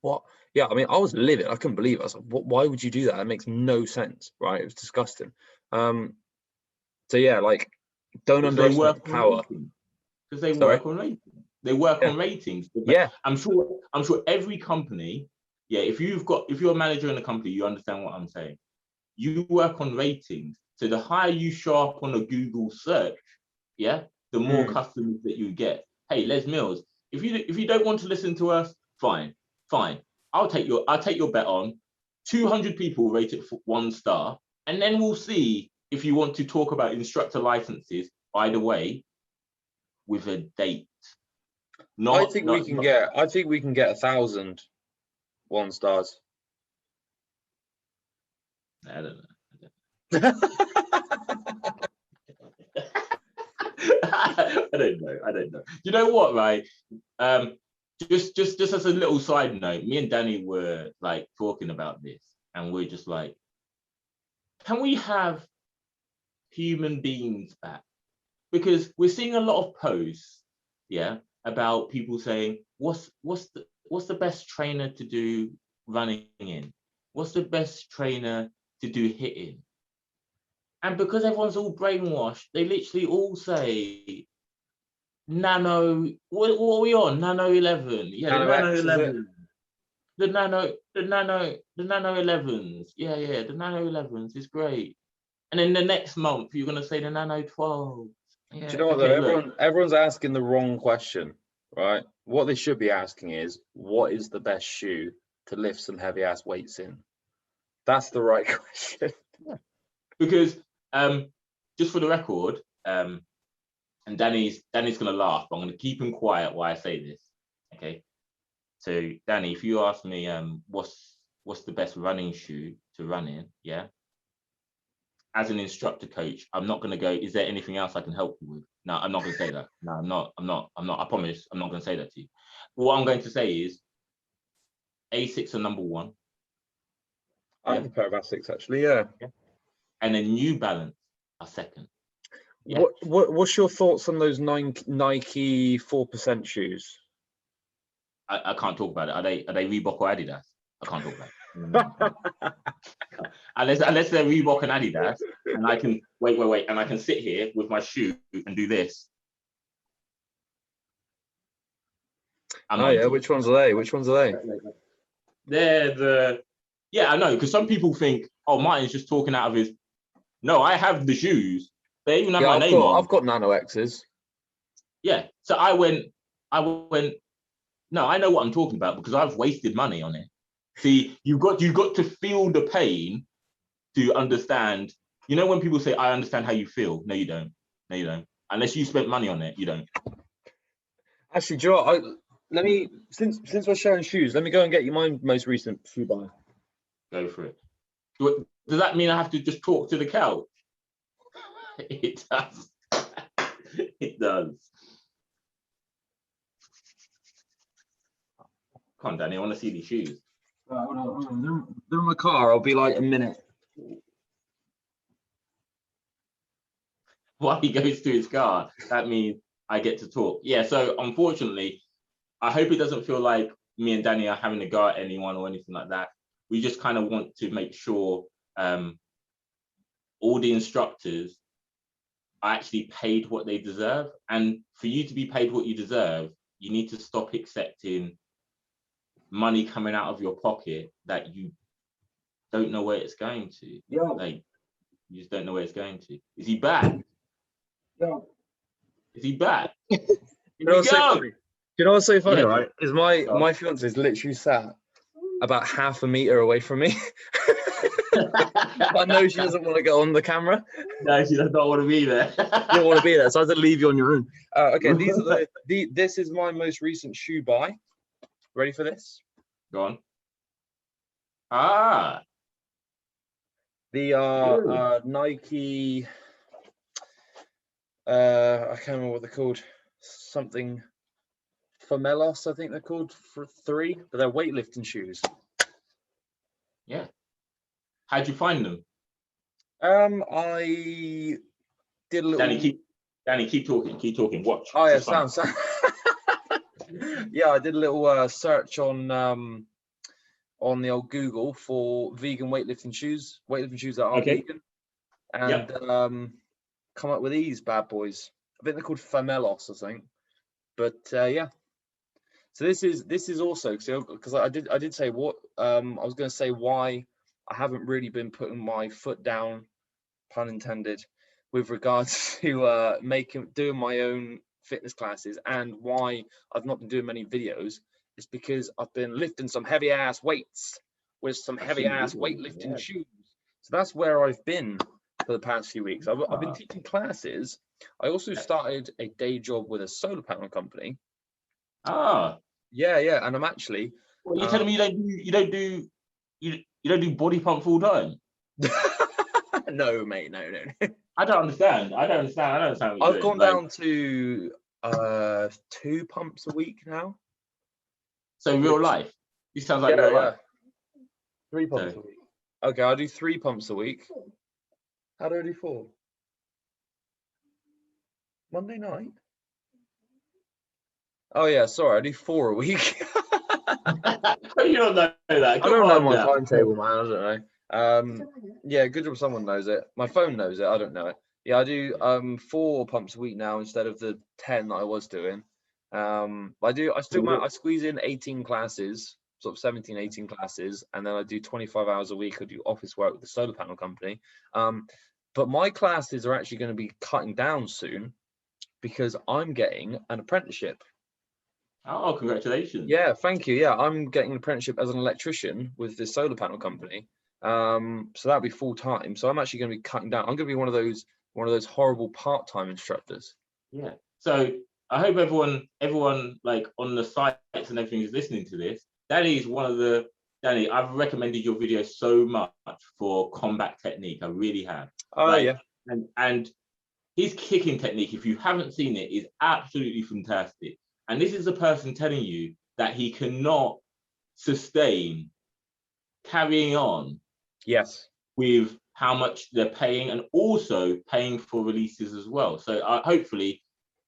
what? Yeah, I mean, I was livid. I couldn't believe it. I was like, why would you do that? It makes no sense, right? It was disgusting. So yeah, like, don't underestimate the power. Because they work on ratings. They work on ratings. Yeah, I'm sure every company, yeah, if you're a manager in a company, you understand what I'm saying. You work on ratings. So the higher you show up on a Google search, yeah, the more customers that you get. Hey, Les Mills, if you don't want to listen to us, fine. I'll take your bet on 200 people rate it for 1 star, and then we'll see if you want to talk about instructor licenses, by the way, with a date. I think we can get 1,000 1 stars. I don't know. I don't know. You know what, right? Just as a little side note, me and Danny were like talking about this, and we're just like, can we have human beings back? Because we're seeing a lot of posts, yeah, about people saying, what's the best trainer to do running in? What's the best trainer to do hitting? And because everyone's all brainwashed, they literally all say Nano. What are we on? Nano 11. Yeah, the Nano 11. The Nano 11s. Yeah, the Nano 11s is great. And then the next month, you're going to say the Nano 12. Yeah, Do you know what, okay, though? look. Everyone's asking the wrong question, right? What they should be asking is, what is the best shoe to lift some heavy ass weights in? That's the right question. Because just for the record, and Danny's gonna laugh, but I'm gonna keep him quiet while I say this. Okay. So Danny, if you ask me what's the best running shoe to run in, yeah. As an instructor coach, I'm not gonna go, is there anything else I can help you with? No, I'm not gonna say that. No, I'm not, I promise I'm not gonna say that to you. What I'm going to say is Asics are number one. I have a pair of Asics actually, yeah. And then New Balance are second. Yeah. What's your thoughts on those Nike 4% shoes? I can't talk about it. Are they Reebok or Adidas? I can't talk about it. unless they're Reebok and Adidas, and I can wait, and I can sit here with my shoe and do this. Oh yeah, which ones are they? Which ones are they? They're I know, because some people think, oh, Martin's just talking out of his. No, I have the shoes. They even have my name on. I've got Nano X's. Yeah, so I went. No, I know what I'm talking about because I've wasted money on it. See, you've got to feel the pain to understand. You know when people say, "I understand how you feel." No, you don't. No, you don't. Unless you spent money on it, you don't. Actually, Joe, let me since we're sharing shoes, let me go and get you my most recent shoe buy. Go for it. Does that mean I have to just talk to the couch? It does. It does. Come on, Danny, I want to see these shoes. Hold on. They're in my car. I'll be like a minute. While he goes to his car, that means I get to talk. Yeah, so unfortunately, I hope it doesn't feel like me and Danny are having a go at anyone or anything like that. We just kind of want to make sure all the instructors are actually paid what they deserve. And for you to be paid what you deserve, you need to stop accepting money coming out of your pocket that you don't know where it's going to. Yeah. Like, you just don't know where it's going to. Is he back? Yeah. Is he back? You know what's so funny? You know what's so funny, Yeah. right? Is my fiance is literally sat about half a meter away from me. I know she doesn't want to go on the camera. No, she does not want to be there. You don't want to be there, so I had to leave you on your own. Okay, these are this is my most recent shoe buy. Ready for this? Go on. Ah. The Nike. I can't remember what they're called. Something Famelos, I think they're called, for 3, but they're weightlifting shoes. Yeah. How'd you find them? I did a little. Danny, keep talking. Keep talking. Watch. Oh yeah, sounds. Yeah, I did a little search on the old Google for vegan weightlifting shoes that are vegan, and come up with these bad boys. I think they're called Famelos, I think. But yeah. So this is also because I did say what I was going to say why I haven't really been putting my foot down, pun intended, with regards to doing my own fitness classes, and why I've not been doing many videos is because I've been lifting some heavy ass weights with some heavy ass weightlifting shoes. So that's where I've been for the past few weeks. I've been teaching classes. I also started a day job with a solar panel company. Yeah, and I'm actually. Well, you're telling me you don't do body pump full time? No, mate, no. I don't understand. I've gone down to 2 pumps a week now. So real life. This sounds like real life. 3 pumps a week. Okay, I do 3 pumps a week. How do I do 4? Monday night? Oh yeah, sorry, I do 4 a week. You don't know that. I don't know my timetable, man. I don't know. Yeah, good job someone knows it. My phone knows it. I don't know it. Yeah, I do 4 pumps a week now instead of the 10 that I was doing. I squeeze in 18 classes, sort of 17, 18 classes, and then I do 25 hours a week. I do office work with the solar panel company. But my classes are actually going to be cutting down soon because I'm getting an apprenticeship. Oh, congratulations. Yeah, thank you. Yeah, I'm getting an apprenticeship as an electrician with this solar panel company. So that'll be full time. So I'm actually going to be cutting down. I'm going to be one of those horrible part-time instructors. Yeah. So I hope everyone like on the sites and everything is listening to this. Danny, I've recommended your video so much for combat technique. I really have. Oh yeah. And his kicking technique, if you haven't seen it, is absolutely fantastic. And this is a person telling you that he cannot sustain carrying on. Yes. With how much they're paying and also paying for releases as well. So hopefully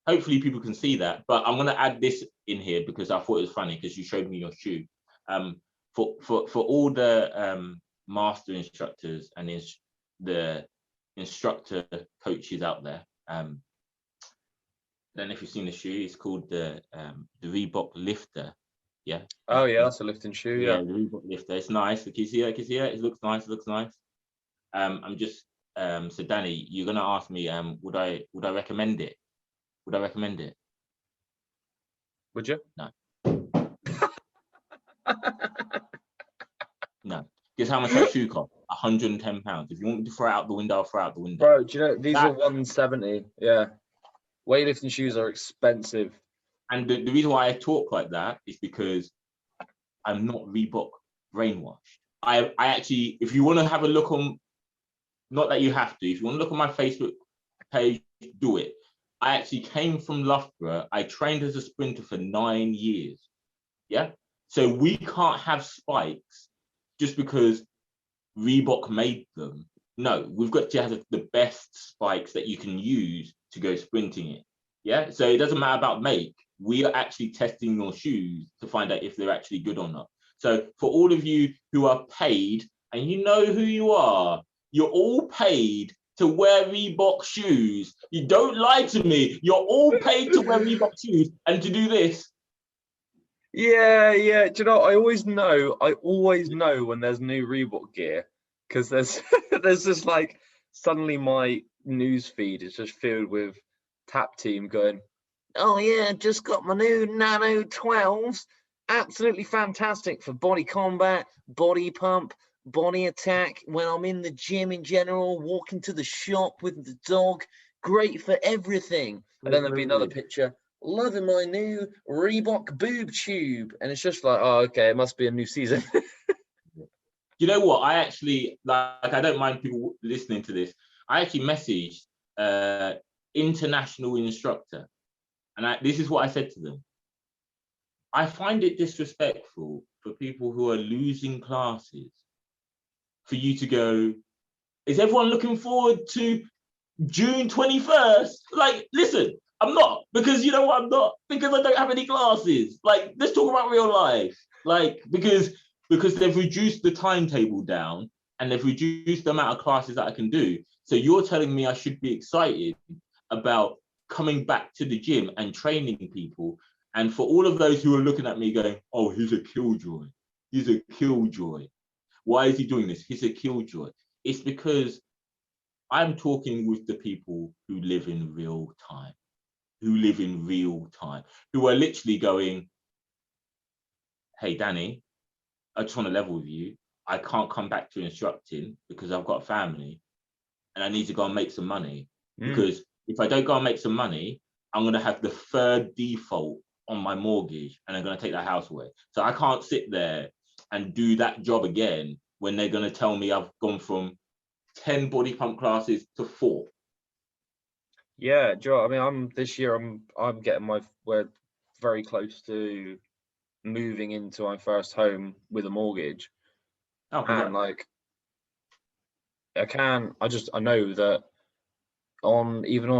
people can see that. But I'm going to add this in here because I thought it was funny because you showed me your shoe. For all the master instructors and the instructor coaches out there, then if you've seen the shoe, it's called the Reebok Lifter. Yeah. Oh yeah, that's a lifting shoe. Yeah. The Reebok Lifter. It's nice. Can you see it? Can you see it? It looks nice. It looks nice. I'm just so Danny, you're gonna ask me, would I recommend it? Would I recommend it? Would you? No. No. Guess how much that shoe cost? £110. If you want me to throw it out the window, I'll throw it out the window. Bro, do you know these are 170? Yeah. Weightlifting shoes are expensive. And the reason why I talk like that is because I'm not Reebok brainwashed. I actually, if you want to have a look on, not that you have to, if you want to look on my Facebook page, do it. I actually came from Loughborough. I trained as a sprinter for 9 years. Yeah. So we can't have spikes just because Reebok made them. No, we've got to have the best spikes that you can use to go sprinting in. Yeah. So it doesn't matter about make. We are actually testing your shoes to find out if they're actually good or not. So for all of you who are paid, and you know who you are, you're all paid to wear Reebok shoes. You don't lie to me. You're all paid to wear Reebok shoes and to do this. Yeah. Do you know, I always know when there's new Reebok gear because there's just like suddenly my news feed is just filled with Tap Team going, oh yeah, just got my new Nano 12s. Absolutely fantastic for body combat, body pump, body attack. When I'm in the gym in general, walking to the shop with the dog, great for everything. And then there'll be another picture. Loving my new Reebok boob tube. And it's just like, oh, okay, it must be a new season. You know what? I actually, like, I don't mind people listening to this. I actually messaged international instructor. And this is what I said to them. I find it disrespectful for people who are losing classes for you to go, is everyone looking forward to June 21st? Like, listen, I'm not, because you know what, I'm not, because I don't have any classes. Like, let's talk about real life. Like, because they've reduced the timetable down and they've reduced the amount of classes that I can do. So you're telling me I should be excited about coming back to the gym and training people. And for all of those who are looking at me going, oh, he's a killjoy. He's a killjoy. Why is he doing this? He's a killjoy. It's because I'm talking with the people who live in real time, who are literally going, hey, Danny, I just want to level with you. I can't come back to instructing because I've got a family and I need to go and make some money. Because if I don't go and make some money, I'm going to have the third default on my mortgage and I'm going to take that house away. So I can't sit there and do that job again when they're going to tell me I've gone from 10 body pump classes to 4. Yeah, Joe. I mean, this year I'm getting we're very close to moving into my first home with a mortgage. Oh, and like I know that even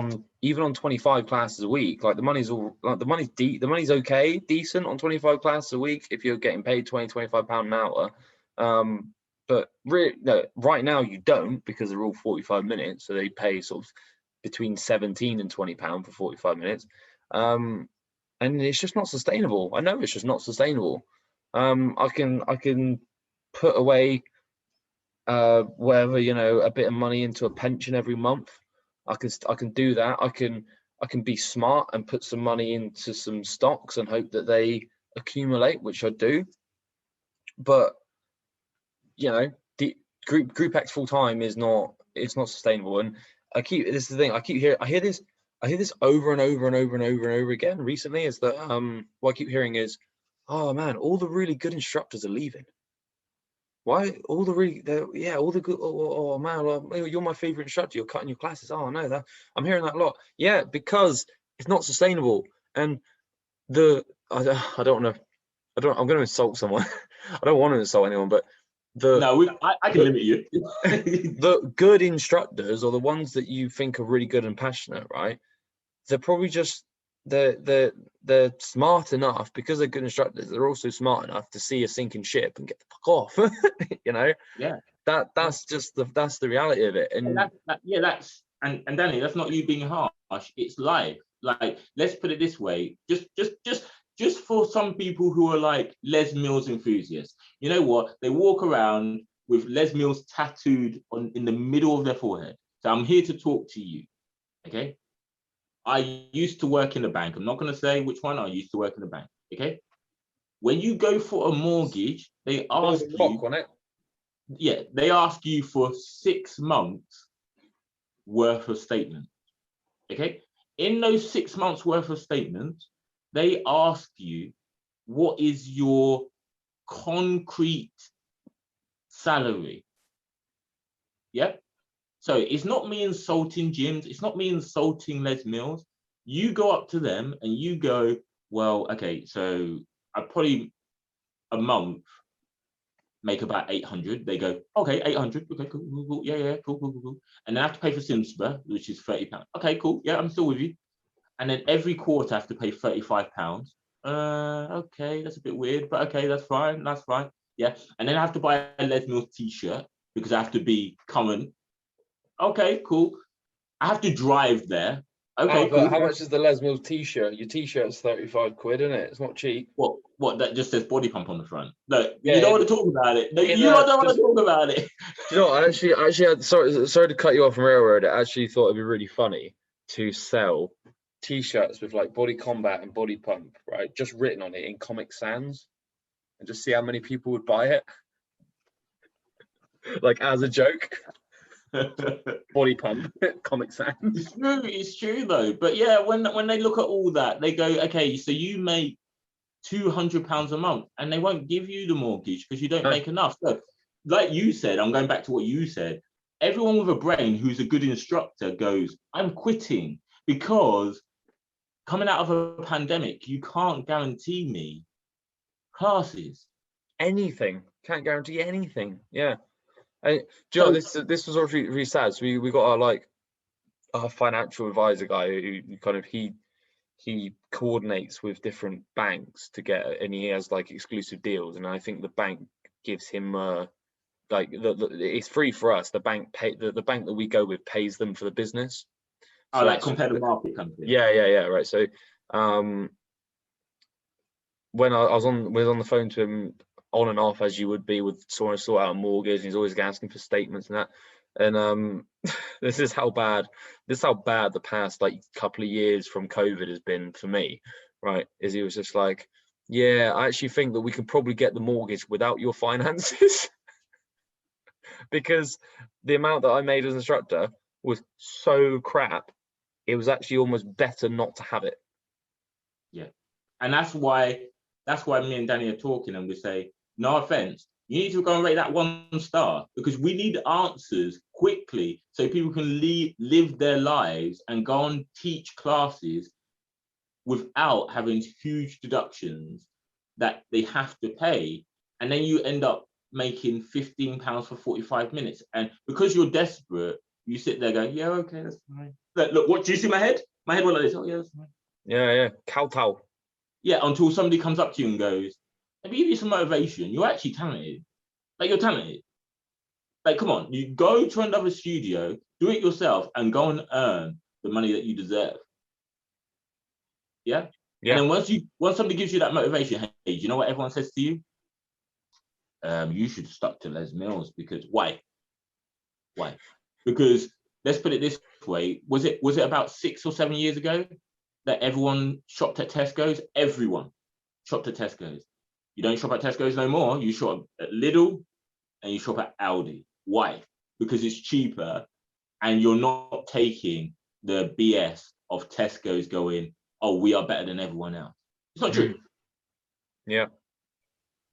on 25 classes a week, like the money's okay, decent on 25 classes a week if you're getting paid 25 pound an hour. But right now you don't, because they're all 45 minutes, so they pay sort of between 17 and 20 pound for 45 minutes. And it's just not sustainable. I know it's just not sustainable. I can put away whatever, a bit of money into a pension every month. I can do that. I can be smart and put some money into some stocks and hope that they accumulate, which I do. But the group X full time is not sustainable. And this is the thing, I hear this over and over and over and over and over again recently, is that what I keep hearing is, oh man, all the really good instructors are leaving. Why? All the good, oh man, you're my favorite instructor, you're cutting your classes. Oh no, that I'm hearing that a lot. Yeah, because it's not sustainable. And I don't want to, I'm going to insult someone. I don't want to insult anyone, but I can limit you. The good instructors, or the ones that you think are really good and passionate, right? They're probably just they're smart enough, because they're good instructors. They're also smart enough to see a sinking ship and get the fuck off. Yeah. That's the reality of it. And and Danny, that's not you being harsh. It's life. Like, let's put it this way. Just for some people who are like Les Mills enthusiasts, you know what? They walk around with Les Mills tattooed in the middle of their forehead. So I'm here to talk to you, okay? I used to work in a bank. I'm not going to say which one. I used to work in a bank, okay? When you go for a mortgage, they ask you... Yeah, they ask you for 6 months worth of statements, okay? In those 6 months worth of statements, they ask you, what is your concrete salary? Yeah. So it's not me insulting gyms. It's not me insulting Les Mills. You go up to them and you go, well, okay, so I probably a month make about 800. They go, okay, 800. Okay, cool. Yeah, cool. And then I have to pay for Simspa, which is £30. Okay, cool. Yeah, I'm still with you. And then every quarter I have to pay £35. Okay, that's a bit weird, but okay, that's fine. Yeah. And then I have to buy a Les Mills t-shirt because I have to be current. Okay, cool. I have to drive there. Okay, cool. How much is the Les Mills t-shirt? Your t-shirt's 35 quid, isn't it? It's not cheap. What that just says body pump on the front? No, you don't want to talk about it. No, you don't want to talk about it. You know, I actually, sorry to cut you off from Railroad. I actually thought it'd be really funny to sell t-shirts with like Body Combat and Body Pump, right? Just written on it in Comic Sans, and just see how many people would buy it. Like, as a joke. Body Pump, Comic Sans. It's true though. But yeah, when they look at all that, they go, okay, so you make £200 a month, and they won't give you the mortgage because you don't make enough. So, like you said, I'm going back to what you said. Everyone with a brain who's a good instructor goes, I'm quitting, because coming out of a pandemic, you can't guarantee me classes. Anything. Can't guarantee anything. Yeah. Joe, this was actually really sad. So we got our financial advisor guy who kind of he coordinates with different banks to get, and he has like exclusive deals. And I think the bank gives him it's free for us. The bank the bank that we go with pays them for the business. So like compare the market company. Yeah. Right. So when I was on the phone to him on and off, as you would be with someone to sort out a mortgage, and he's always asking for statements and that. And this is how bad the past like couple of years from COVID has been for me, right? Is he was just like, yeah, I actually think that we can probably get the mortgage without your finances. Because the amount that I made as an instructor was so crap, it was actually almost better not to have it. Yeah. And that's why me and Danny are talking, and we say, no offense, you need to go and rate that 1 star, because we need answers quickly so people can live their lives and go and teach classes without having huge deductions that they have to pay. And then you end up making £15 for 45 minutes. And because you're desperate, you sit there going, yeah, okay, that's fine. Look, what, do you see my head? My head went like this. Oh, yeah, that's fine. Yeah. Kowtow. Yeah, until somebody comes up to you and goes, let me give you some motivation. You're actually talented. Like, you're talented. Like, come on, you go to another studio, do it yourself, and go and earn the money that you deserve. Yeah? And then once somebody gives you that motivation, hey, do you know what everyone says to you? You should stuck to Les Mills, because why? Why? Because let's put it this way: was it about 6 or 7 years ago that everyone shopped at Tesco's? Everyone shopped at Tesco's. You don't shop at Tesco's no more. You shop at Lidl and you shop at Aldi. Why? Because it's cheaper, and you're not taking the BS of Tesco's going, oh, we are better than everyone else. It's not true. Yeah.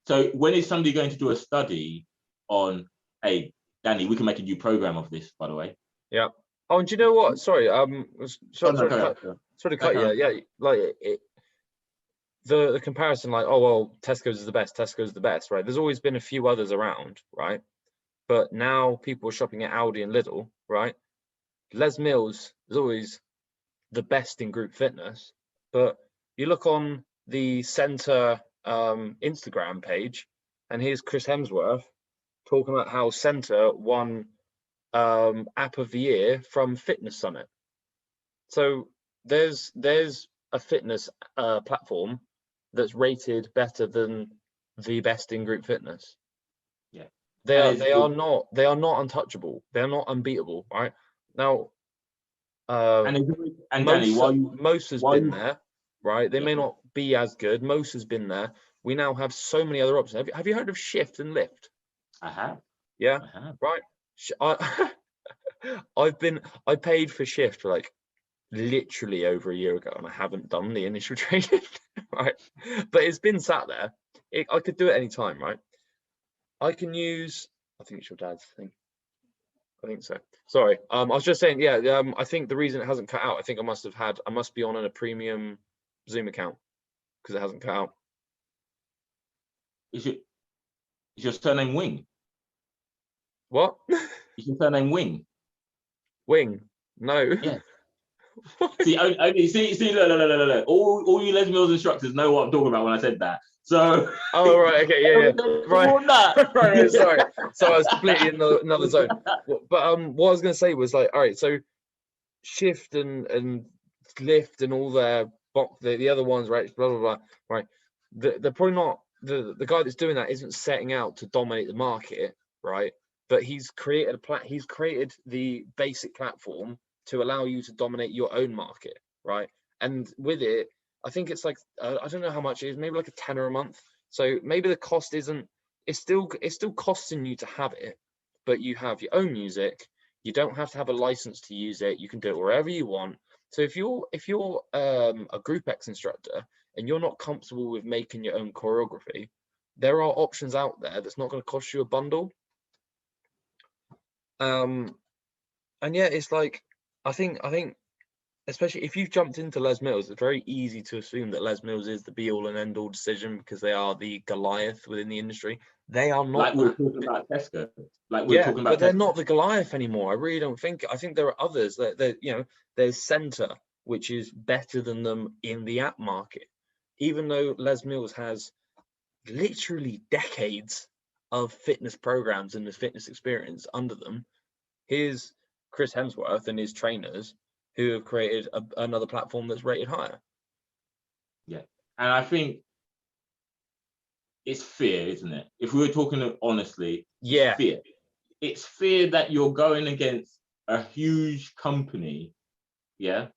So when is somebody going to do a study on, hey, Danny, we can make a new program of this, by the way. Yeah. Oh, and do you know what? Sorry, sorry to cut you. Yeah, like the comparison, like, oh well, Tesco's is the best. Tesco's is the best, right? There's always been a few others around, right? But now people are shopping at Aldi and Lidl, right? Les Mills is always the best in group fitness, but you look on the Centre Instagram page, and here's Chris Hemsworth talking about how Centre won app of the year from Fitness Summit. So there's a fitness platform that's rated better than the best in group fitness. Yeah, they are not untouchable. They're not unbeatable, right? Now, Danny, Most has been there, right? They may not be as good. Most has been there. We now have so many other options. Have you heard of Shift and Lift? I have. Yeah, I have. Right. I paid for Shift for like literally over a year ago, and I haven't done the initial training, right? But it's been sat there. I could do it any time, right? I can use. I think it's your dad's thing. I think so. Sorry. I was just saying, yeah. I think the reason it hasn't cut out, I think I must be on a premium Zoom account because it hasn't cut out. Is your surname Wing? What? Is your surname Wing? Wing? No. Yeah. See, look. All you Les Mills instructors know what I'm talking about when I said that. So. Oh right, okay, yeah. right. Sorry, I was completely in another zone. But what I was going to say was like, all right, so Shift and Lift and all the other ones, right? Blah blah blah. Right, they're probably not the guy that's doing that isn't setting out to dominate the market, right? But he's created he's created the basic platform to allow you to dominate your own market, right? And with it, I think it's like I don't know how much it is, maybe like a tenner a month. So maybe the cost isn't. It's still costing you to have it, but you have your own music. You don't have to have a license to use it. You can do it wherever you want. So if you're a Group X instructor and you're not comfortable with making your own choreography, there are options out there that's not going to cost you a bundle. And yeah, it's like I think especially if you've jumped into Les Mills, it's very easy to assume that Les Mills is the be all and end all decision because they are the Goliath within the industry. They are not. Like we were talking about Tesco. But they're not the Goliath anymore. I really don't think. I think there are others that there's Centre, which is better than them in the app market. Even though Les Mills has literally decades of fitness programs and the fitness experience under them, here's Chris Hemsworth and his trainers who have created another platform that's rated higher. Yeah, and I think it's fear, isn't it? If we were talking honestly, yeah, fear. It's fear that you're going against a huge company, yeah,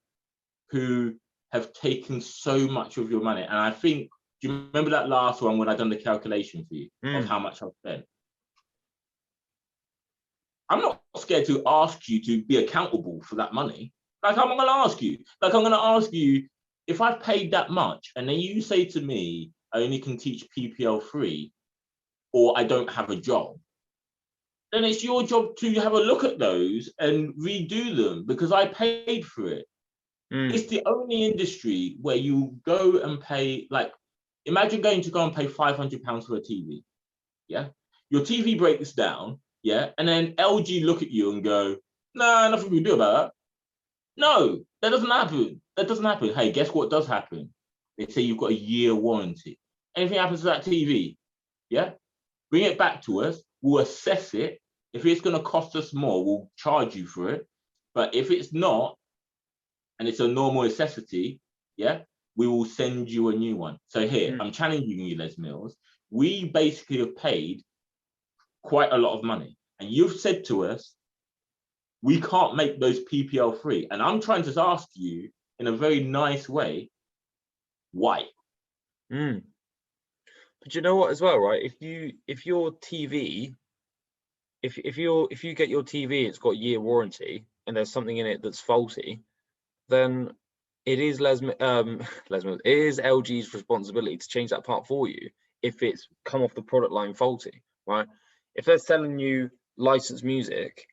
who have taken so much of your money. And I think, do you remember that last one when I done the calculation for you of how much I've spent? I'm not scared to ask you to be accountable for that money. Like, I'm going to ask you. Like, I'm going to ask you, if I've paid that much, and then you say to me, I only can teach PPL 3, or I don't have a job, then it's your job to have a look at those and redo them because I paid for it. It's the only industry where you go and pay, like, imagine going to go and pay £500 for a TV. Yeah. Your TV breaks down. Yeah. And then LG look at you and go, nah, nothing we can do about that. No, that doesn't happen. That doesn't happen. Hey, guess what does happen? They say you've got a year warranty. Anything happens to that TV, yeah, bring it back to us. We'll assess it. If it's going to cost us more, we'll charge you for it. But if it's not, and it's a normal necessity, yeah, we will send you a new one. So here, I'm challenging you, Les Mills. We basically have paid quite a lot of money. And you've said to us, we can't make those PPL free. And I'm trying to ask you in a very nice way, why? But you know what as well, right? If you get your TV, it's got a year warranty and there's something in it that's faulty, then it is it is LG's responsibility to change that part for you if it's come off the product line faulty, right? If they're selling you licensed music,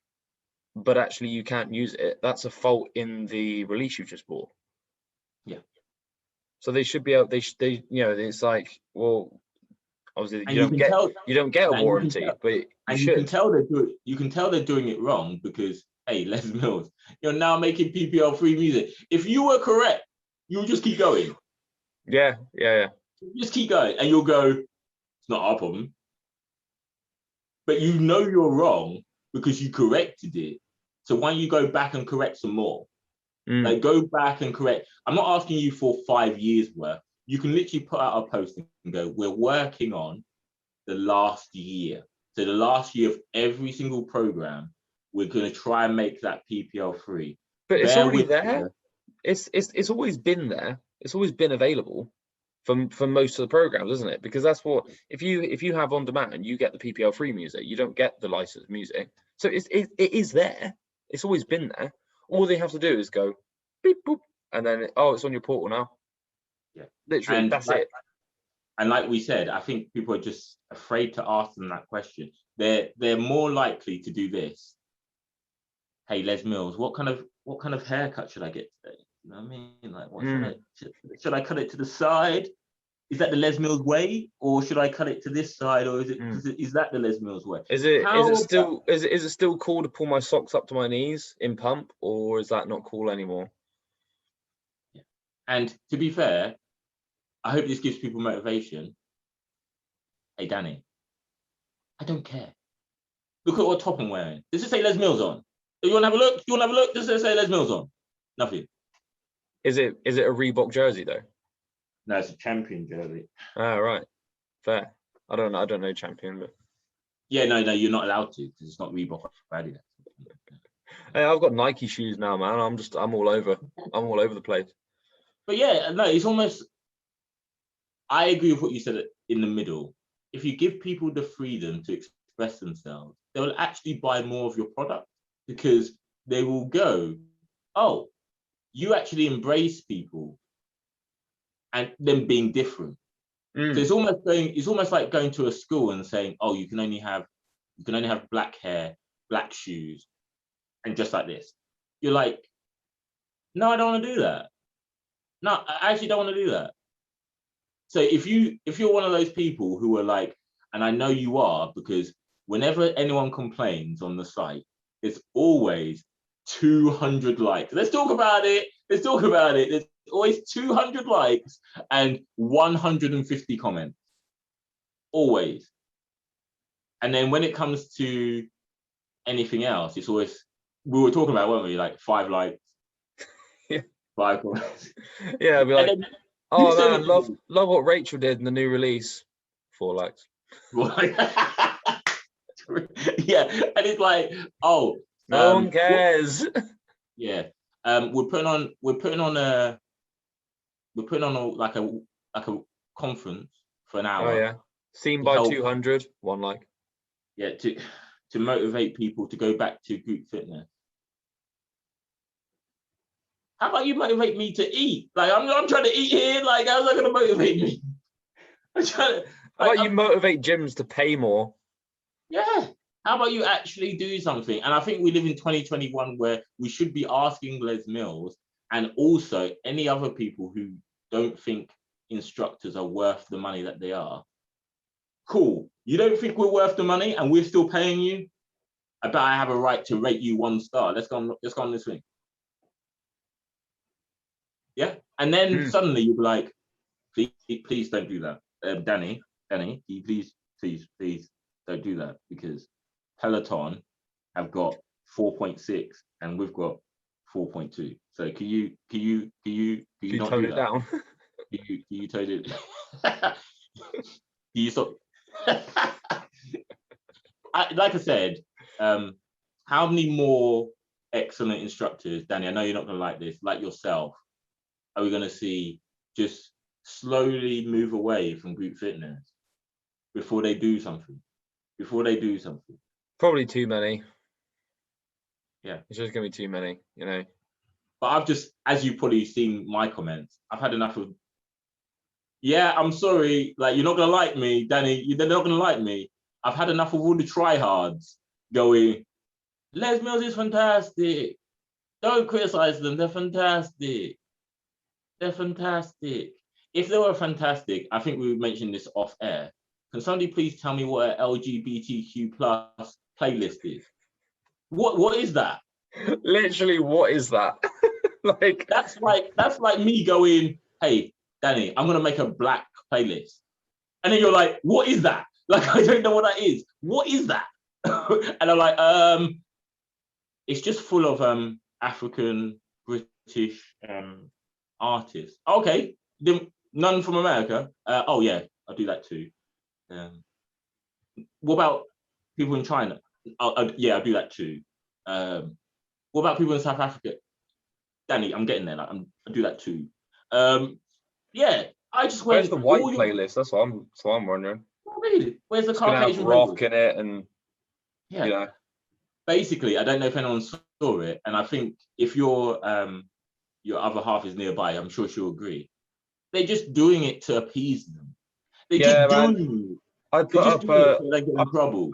but actually you can't use it, that's a fault in the release you just bought. Yeah. So they should be able. They it's like, well, obviously And you don't get a warranty, but you should. You can tell they're doing it wrong because, hey, Les Mills, you're now making PPL free music. If you were correct, you'll just keep going. Yeah. Just keep going, and you'll go, it's not our problem. But you know you're wrong because you corrected it. So why don't you go back and correct some more? Like, go back and correct. I'm not asking you for 5 years worth. You can literally put out a post and go, we're working on the last year. So the last year of every single program, we're going to try and make that PPL free. But it's already there. It's always been there. It's always been available for most of the programs, isn't it? Because that's what, if you have on demand, you get the PPL free music. You don't get the licensed music. So it is there. It's always been there. All they have to do is go beep boop, and then it's on your portal now. Yeah, literally, and that's it. And like we said, I think people are just afraid to ask them that question. They're more likely to do this. Hey, Les Mills, what kind of haircut should I get today? You know what I mean? Like, what should I cut it to the side? Is that the Les Mills way, or should I cut it to this side, or is that the Les Mills way? Is it still cool to pull my socks up to my knees in pump, or is that not cool anymore? Yeah. And to be fair, I hope this gives people motivation. Hey, Danny, I don't care. Look at what top I'm wearing. Does it say Les Mills on? You want to have a look? You want to have a look? Does it say Les Mills on? Nothing. Is it a Reebok jersey though? No, it's a Champion jersey. Ah, right. Fair. I don't know Champion, but yeah, no, you're not allowed to because it's not Reebok or Adidas. Hey, I've got Nike shoes now, man. I'm all over the place. But yeah, no, it's almost. I agree with what you said in the middle. If you give people the freedom to express themselves, they will actually buy more of your product because they will go, oh, you actually embrace people and them being different. So it's almost like going to a school and saying, oh, you can only have black hair, black shoes, and just like this. You're like, no, I don't want to do that. No, I actually don't want to do that. So if you're one of those people who are like, and I know you are, because whenever anyone complains on the site, it's always 200 likes. Let's talk about it. There's always 200 likes and 150 comments. Always. And then when it comes to anything else, it's always, we were talking about, weren't we? Like 5 likes. Yeah. 5 comments. Yeah, I'd be like, oh man, love what Rachel did in the new release. 4 likes. Yeah, and it's like, oh, no one cares. Yeah, we're putting on like a conference for an hour. Oh yeah, seen by 200, 1 like. Yeah, to motivate people to go back to group fitness. How about you motivate me to eat? Like I'm trying to eat here. Like how's that going to motivate me? I'm trying to. How about you motivate gyms to pay more? Yeah. How about you actually do something? And I think we live in 2021 where we should be asking Les Mills and also any other people who don't think instructors are worth the money that they are. Cool. You don't think we're worth the money and we're still paying you? I bet I have a right to rate you 1 star. Let's go on this thing. Yeah. And then suddenly you'll be like, please don't do that. Danny, please don't do that because Peloton have got 4.6 and we've got 4.2. So can you not tone do it that? down? Can you tone it? Can you stop? Like I said, how many more excellent instructors, Danny, I know you're not going to like this, like yourself, are we going to see just slowly move away from group fitness before they do something? Before they do something? Probably too many. Yeah. It's just going to be too many, you know. But I've just, as you've probably seen my comments, I've had enough of, yeah, I'm sorry, like, you're not going to like me, Danny, they're not going to like me. I've had enough of all the tryhards going, Les Mills is fantastic. Don't criticize them, they're fantastic. They're fantastic. If they were fantastic, I think we mentioned this off air. Can somebody please tell me what an LGBTQ plus playlist is? What is that? Literally, what is that? Like, that's like me going, hey, Danny, I'm gonna make a black playlist. And then you're like, what is that? Like, I don't know what that is. What is that? And I'm like, it's just full of African, British artists. Okay, none from America. Oh yeah, I'll do that too. What about people in China? Yeah, I'll do that too. What about people in South Africa? Danny, I'm getting there. Like, I'll do that too. Yeah, I just went. where's the white playlist? That's what I'm wondering. Really? Where's the It's gonna have Caucasian rock playlist? in it, and Yeah. you know. Basically, I don't know if anyone saw it, and I think if your other half is nearby, I'm sure she'll agree. They're just doing it to appease them. They're just doing it. I put up so they get in trouble.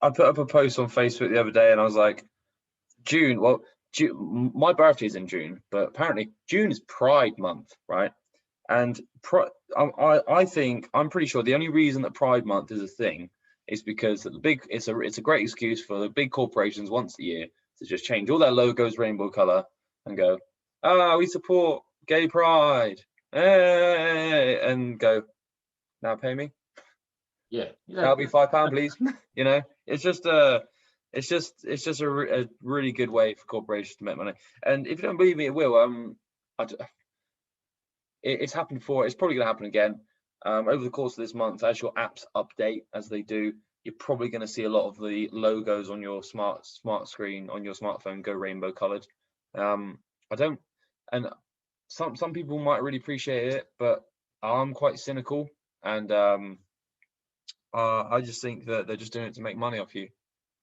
I put up a post on Facebook the other day, and I was like, June. Well, my birthday's in June, but apparently June is Pride Month, right? And I think, I'm pretty sure the only reason that Pride Month is a thing is because it's a great excuse for the big corporations once a year to just change all their logos rainbow color and go, we support gay pride, and go, now pay me. Yeah, that'll be £5, please. You know, it's just a really good way for corporations to make money. And if you don't believe me, it will. It's happened before. It's probably going to happen again. Over the course of this month, as your apps update, as they do, you're probably going to see a lot of the logos on your smart screen on your smartphone go rainbow colored. And some people might really appreciate it, but I'm quite cynical, and I just think that they're just doing it to make money off you,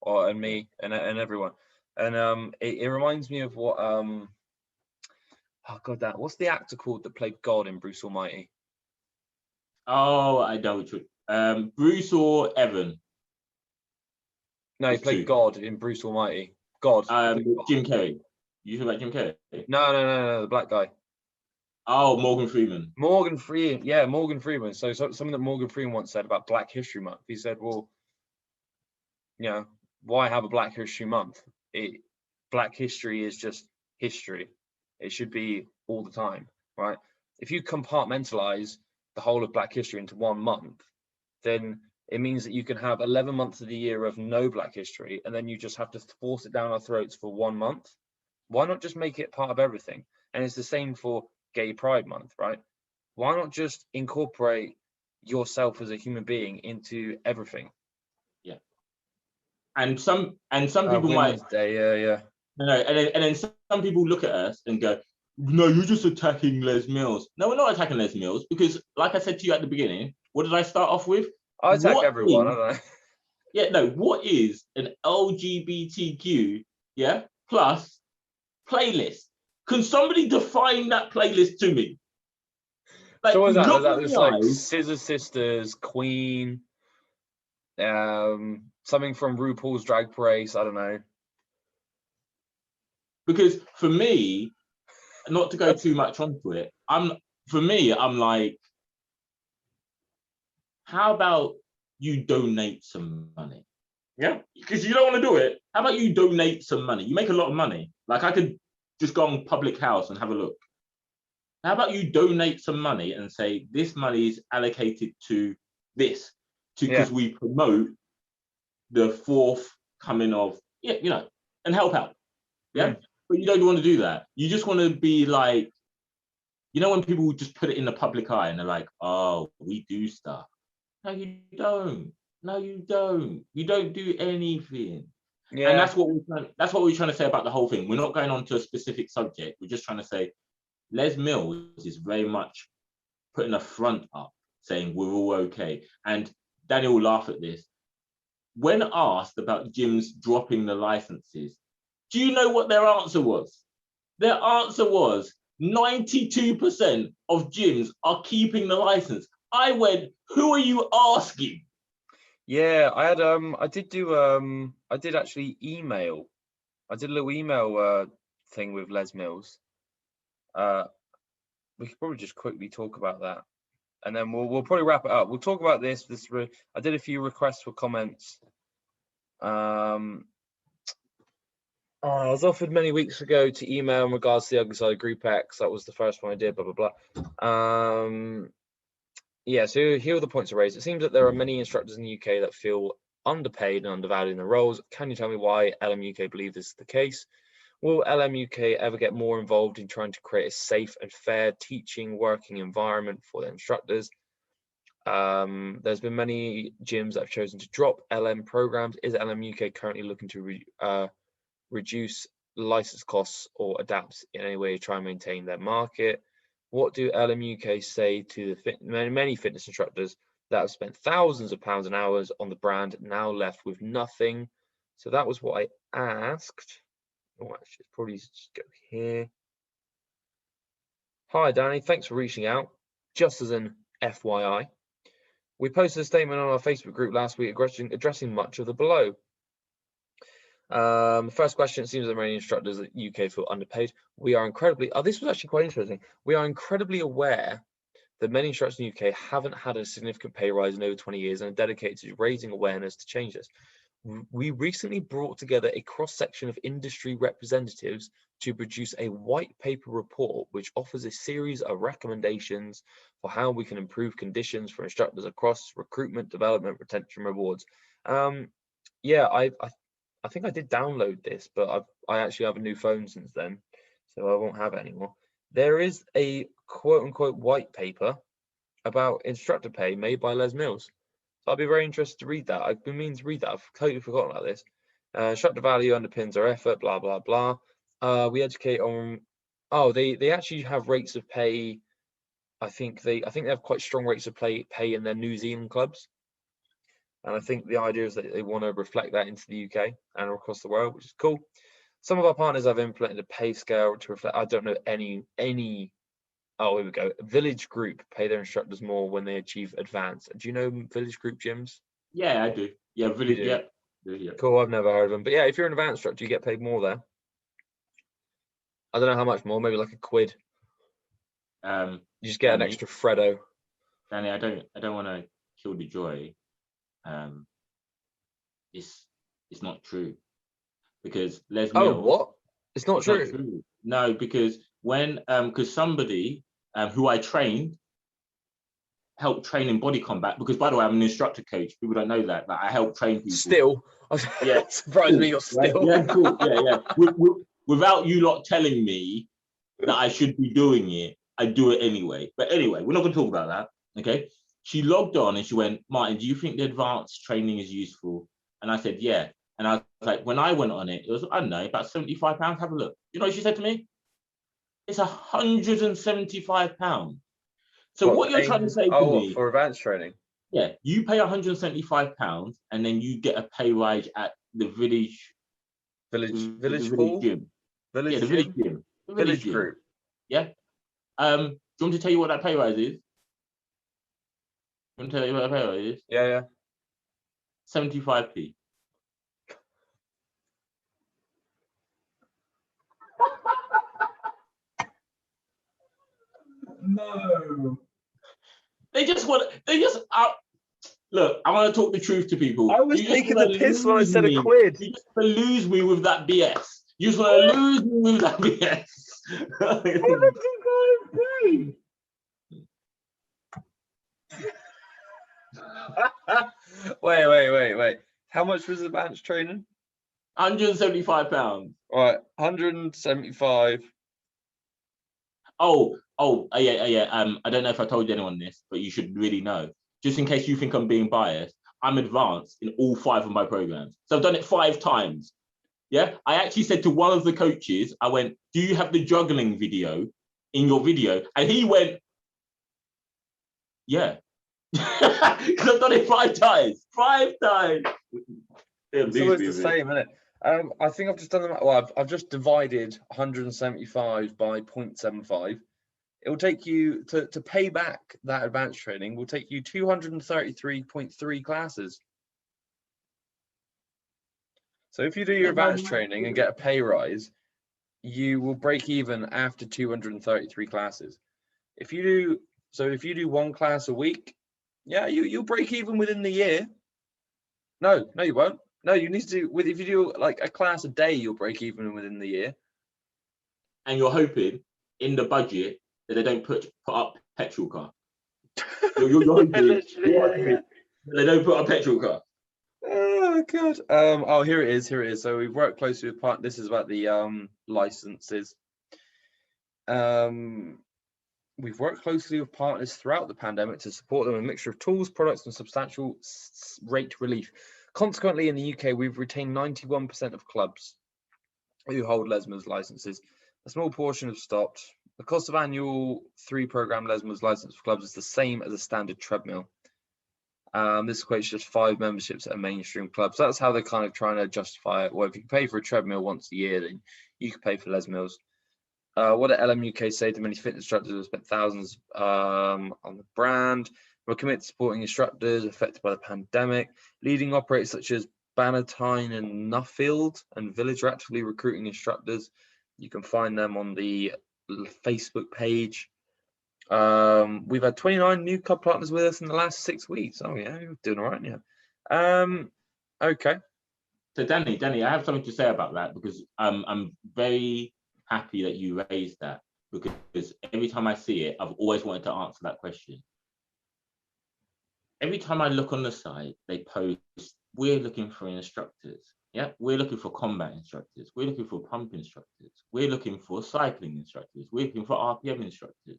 and me, and everyone. And it reminds me of what oh god, what's the actor called that played God in Bruce Almighty? Oh, I know which one. Bruce or Evan? No, he played God in Bruce Almighty. God. Jim Carrey. You talking about Jim Carrey? No, the black guy. Oh, Morgan Freeman. Morgan Freeman. So something that Morgan Freeman once said about Black History Month. He said, well, you know, why have a Black History Month? Black history is just history. It should be all the time, right? If you compartmentalize the whole of Black history into 1 month, then it means that you can have 11 months of the year of no Black history, and then you just have to force it down our throats for 1 month. Why not just make it part of everything? And it's the same for Gay Pride Month, right? Why not just incorporate yourself as a human being into everything? Yeah. And some people might Day, yeah. No, and then some people look at us and go, no, you're just attacking Les Mills. No, we're not attacking Les Mills, because like I said to you at the beginning, what did I start off with? I attack everyone, I don't know. Yeah, no, what is an LGBTQ plus playlist? Can somebody define that playlist to me? Like, so what is that? Is that just like Scissor Sisters, Queen, something from RuPaul's Drag Race? I don't know. Because for me, not to go too much onto it, I'm like, how about you donate some money? Yeah, because you don't want to do it. How about you donate some money? You make a lot of money. Like, I could just go on Public House and have a look. How about you donate some money and say this money is allocated to this, because we promote the forthcoming of, and help out. Yeah. But you don't want to do that. You just want to be like, when people just put it in the public eye and they're like, oh, we do stuff. No, you don't. No, you don't. You don't do anything. And Yeah. that's what we're trying to say about the whole thing. We're not going on to a specific subject. We're just trying to say Les Mills is very much putting a front up, saying we're all okay. And Daniel will laugh at this. When asked about gyms dropping the licenses, do you know what their answer was? Their answer was 92% of gyms are keeping the license. I went, who are you asking? Yeah, I did actually email. I did a little email thing with Les Mills. We could probably just quickly talk about that, and then we'll probably wrap it up. We'll talk about this. I did a few requests for comments. I was offered many weeks ago to email in regards to the Ugly Side Group X. That was the first one I did. Blah blah blah. Yeah, so here are the points I raised. It seems that there are many instructors in the UK that feel underpaid and undervalued in their roles. Can you tell me why LM UK believe this is the case? Will LM UK ever get more involved in trying to create a safe and fair teaching working environment for their instructors? There's been many gyms that have chosen to drop LM programs. Is LM UK currently looking to reduce license costs or adapt in any way to try and maintain their market? What do LM UK say to the many fitness instructors that have spent thousands of pounds and hours on the brand, now left with nothing? So that was what I asked. Oh, actually, probably just go here. Hi, Danny. Thanks for reaching out. Just as an FYI, we posted a statement on our Facebook group last week addressing much of the below. First question, it seems that many instructors at UK feel underpaid. We are incredibly, this was actually quite interesting. We are incredibly aware that many instructors in the UK haven't had a significant pay rise in over 20 years and are dedicated to raising awareness to change this. We recently brought together a cross-section of industry representatives to produce a white paper report which offers a series of recommendations for how we can improve conditions for instructors across recruitment, development, retention, rewards. Yeah, I think I did download this, but I actually have a new phone since then, so I won't have it anymore. There is a quote-unquote white paper about instructor pay made by Les Mills. So I'd be very interested to read that. I've been meaning to read that. I've totally forgotten about this. Instructor value underpins our effort, blah, blah, blah. We educate on, they actually have rates of pay. I think they have quite strong rates of pay in their New Zealand clubs. And I think the idea is that they want to reflect that into the UK and across the world, which is cool. Some of our partners have implemented a pay scale to reflect, I don't know any, oh, here we go. Village Group pay their instructors more when they achieve advance. Do you know Village Group gyms? Yeah, I do. Yeah, Village, yeah. Cool, I've never heard of them. But yeah, if you're an advanced instructor, you get paid more there. I don't know how much more, maybe like £1. You just get an extra Freddo. Danny, I don't want to kill the joy. It's not true, because Les Mills. What? It's not true. No, because because somebody who I trained helped train in body combat. Because, by the way, I'm an instructor coach. People don't know that. I help train people. Still, yeah, surprised me. You're still. Yeah, cool. Yeah. Without you lot telling me that I should be doing it, I do it anyway. But anyway, we're not going to talk about that. Okay. She logged on and she went, Martin, do you think the advanced training is useful? And I said, yeah. And I was like, when I went on it, it was, I don't know, about £75. Have a look. You know what she said to me? It's £175. So what you're trying to say to me, for advanced training? Yeah, you pay £175 and then you get a pay rise at the village gym. Village gym. Group. Yeah. Do you want me to tell you what that pay rise is? You want to tell you what that pay rise is? Yeah. 75p. No. Look, I want to talk the truth to people. I was taking the piss when I said £1. You just want to lose me with that BS. You just want to lose me with that BS. Wait. How much was advanced training? £175. All right, 175. Yeah. I don't know if I told anyone this, but you should really know. Just in case you think I'm being biased, I'm advanced in all 5 of my programs. So I've done it 5 times. Yeah, I actually said to one of the coaches, I went, "Do you have the juggling video in your video?" And he went, "Yeah," because I've done it 5 times. 5 times. It's always the same, isn't it? I think I've just done them. Well, I've just divided 175 by 0.75. It will take you to pay back that advanced training. Will take you 233.3 classes. So if you do your advanced training and get a pay rise, you will break even after 233 classes. If you do one class a week, yeah, you'll break even within the year. No, you won't. No, you need to do if you do like a class a day, you'll break even within the year. And you're hoping in the budget that they don't put up petrol car. You're hoping, they don't put up petrol car. Oh god. Oh, here it is. So we've worked closely with partners. This is about the licenses. We've worked closely with partners throughout the pandemic to support them with a mixture of tools, products, and substantial rate relief. Consequently, in the UK, we've retained 91% of clubs who hold Les Mills licenses. A small portion have stopped. The cost of annual 3-program Les Mills license for clubs is the same as a standard treadmill. This equates to just 5 memberships at a mainstream club. So that's how they're kind of trying to justify it. Well, if you pay for a treadmill once a year, then you can pay for Les Mills. What did LM UK say to many fitness instructors who have spent thousands on the brand? We're committed to supporting instructors affected by the pandemic. Leading operators such as Bannatyne and Nuffield and Village are actively recruiting instructors. You can find them on the Facebook page. We've had 29 new club partners with us in the last 6 weeks. Oh yeah, you're doing all right, yeah. Okay. So Danny, I have something to say about that because I'm very happy that you raised that, because every time I see it, I've always wanted to answer that question. Every time I look on the site, they post, "We're looking for instructors." Yeah, we're looking for combat instructors. We're looking for pump instructors. We're looking for cycling instructors. We're looking for RPM instructors.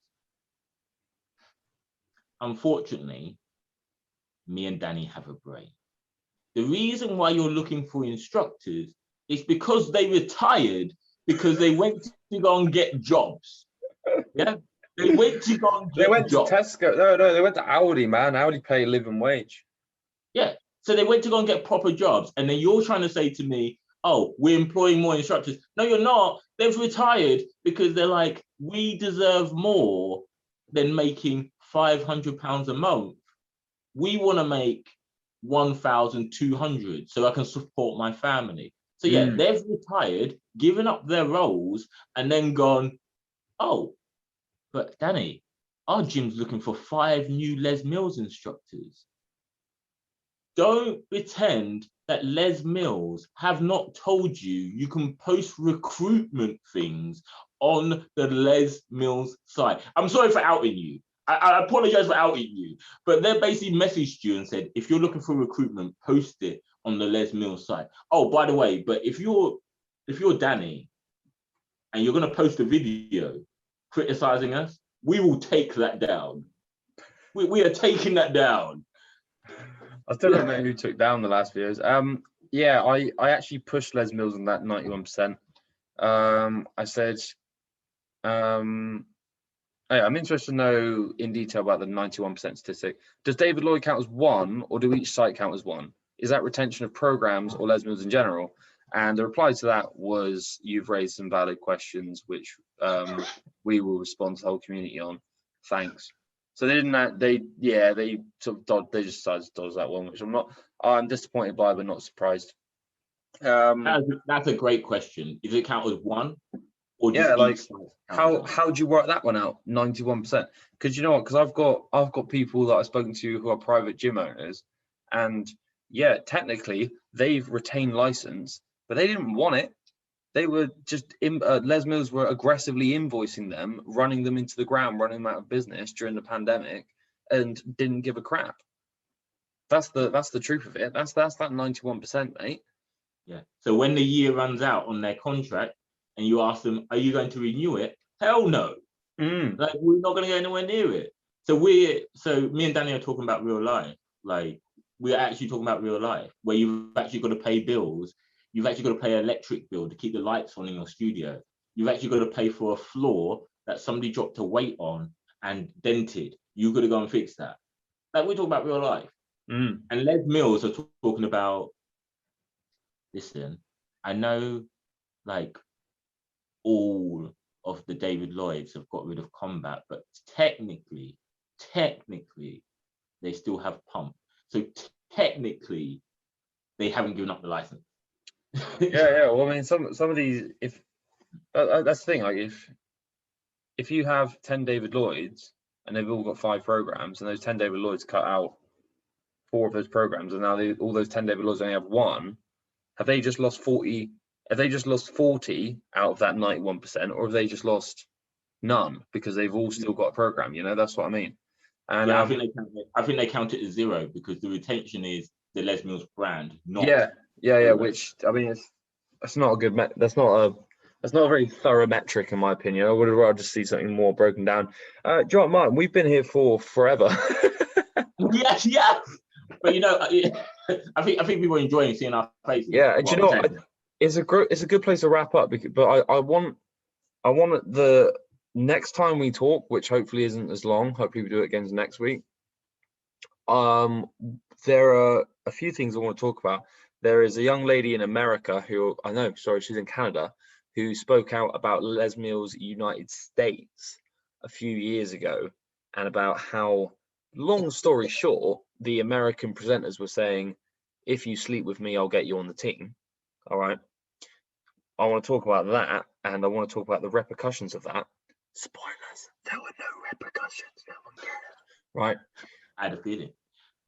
Unfortunately, me and Danny have a brain. The reason why you're looking for instructors is because they retired, because they went to go and get jobs. Yeah, they went to go and get They went jobs. to Tesco. No, they went to Audi, man. Audi pay living wage. Yeah, so they went to go and get proper jobs, and then you're trying to say to me, "Oh, we're employing more instructors." No, you're not. They've retired because they're like, "We deserve more than making £500 a month. We want to make 1,200 so I can support my family." So yeah, they've retired, given up their roles, and then gone, "Oh, but Danny, our gym's looking for 5 new Les Mills instructors." Don't pretend that Les Mills have not told you can post recruitment things on the Les Mills site. I'm sorry for outing you. I apologize for outing you, but they basically messaged you and said, if you're looking for recruitment, post it on the Les Mills site. Oh, by the way, but if you're Danny and you're going to post a video criticizing us, we will take that down. We are taking that down. I still don't know who took down the last videos. Yeah, I actually pushed Les Mills on that 91%. I said, I'm interested to know in detail about the 91% statistic. Does David Lloyd count as one, or do each site count as one? Is that retention of programs or Les Mills in general? And the reply to that was, you've raised some valid questions, which we will respond to the whole community on. Thanks. So they didn't. They sort of they just decided to dodge that one, which I'm disappointed by, but not surprised. That's a great question. Does it count as one? Or yeah, like how do you work that one out? 91%. Because you know what? Because I've got people that I've spoken to who are private gym owners, and yeah, technically they've retained license, but they didn't want it. They were just Les Mills were aggressively invoicing them, running them into the ground, running them out of business during the pandemic, and didn't give a crap. That's the truth of it. That's that 91%, mate. Yeah. So when the year runs out on their contract, and you ask them, "Are you going to renew it?" Hell no. Like, we're not going to go anywhere near it. So me and Danny are talking about real life. Like, we're actually talking about real life, where you've actually got to pay bills You've actually got to pay an electric bill to keep the lights on in your studio. You've actually got to pay for a floor that somebody dropped a weight on and dented. You've got to go and fix that. Like, we're talking about real life. And Les Mills are talking about, listen, I know like all of the David Lloyds have got rid of combat, but technically, they still have pump. So technically, they haven't given up the license. Yeah. Well, I mean, some of these, if that's the thing, like if you have 10 David Lloyds and they've all got 5 programs, and those 10 David Lloyds cut out 4 of those programs, and now all those 10 David Lloyds only have 1, have they just lost 40? Have they just lost 40 out of that 91%, or have they just lost none because they've all still got a program? You know, that's what I mean. And yeah, I think they count it as 0 because the retention is the Les Mills brand, not yeah. Which, I mean, that's not a good. That's not a very thorough metric, in my opinion. I would have rather just see something more broken down. John, Martin, we've been here for forever. yeah. But you know, I think people are enjoying seeing our faces. Yeah, and you know what? It's a good place to wrap up. But I want the next time we talk, which hopefully isn't as long. Hopefully we do it again next week. There are a few things I want to talk about. There is a young lady in America who she's in Canada, who spoke out about Les Mills United States a few years ago, and about how, long story short, the American presenters were saying, if you sleep with me, I'll get you on the team. All right. I want to talk about that, and I want to talk about the repercussions of that. Spoilers, there were no repercussions. No one cares. Right. I had a feeling.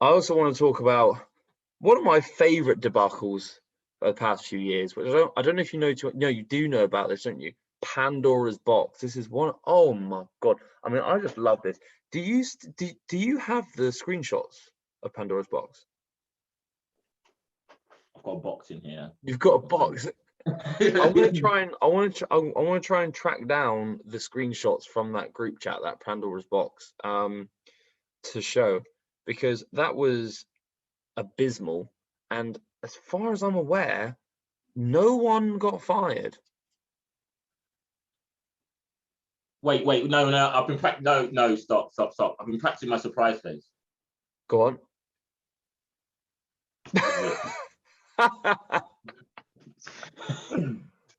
I also want to talk about one of my favorite debacles for the past few years, which I don't know if you know. No, you do know about this, don't you? Pandora's box. This is one. Oh my God. I mean, I just love this. Do you have the screenshots of Pandora's box? I've got a box in here. You've got a box. I want to try and track down the screenshots from that group chat, that Pandora's box, to show, because that was abysmal. And as far as I'm aware, no one got fired. Wait, no, I've been no, stop. I've been practicing my surprise face. Go on.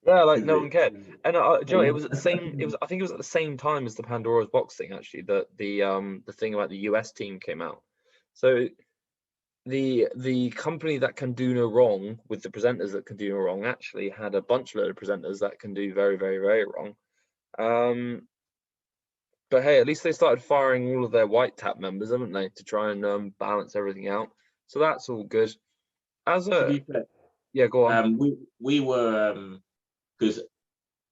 Yeah, like no one cared. And Joe, it was at the same. I think it was at the same time as the Pandora's box thing, actually. That the thing about the US team came out. So the company that can do no wrong, with the presenters that can do no wrong, actually had a bunch of presenters that can do very, very, very wrong. But hey, at least they started firing all of their white tap members, haven't they, to try and balance everything out. So that's all good. Yeah, go on. We were because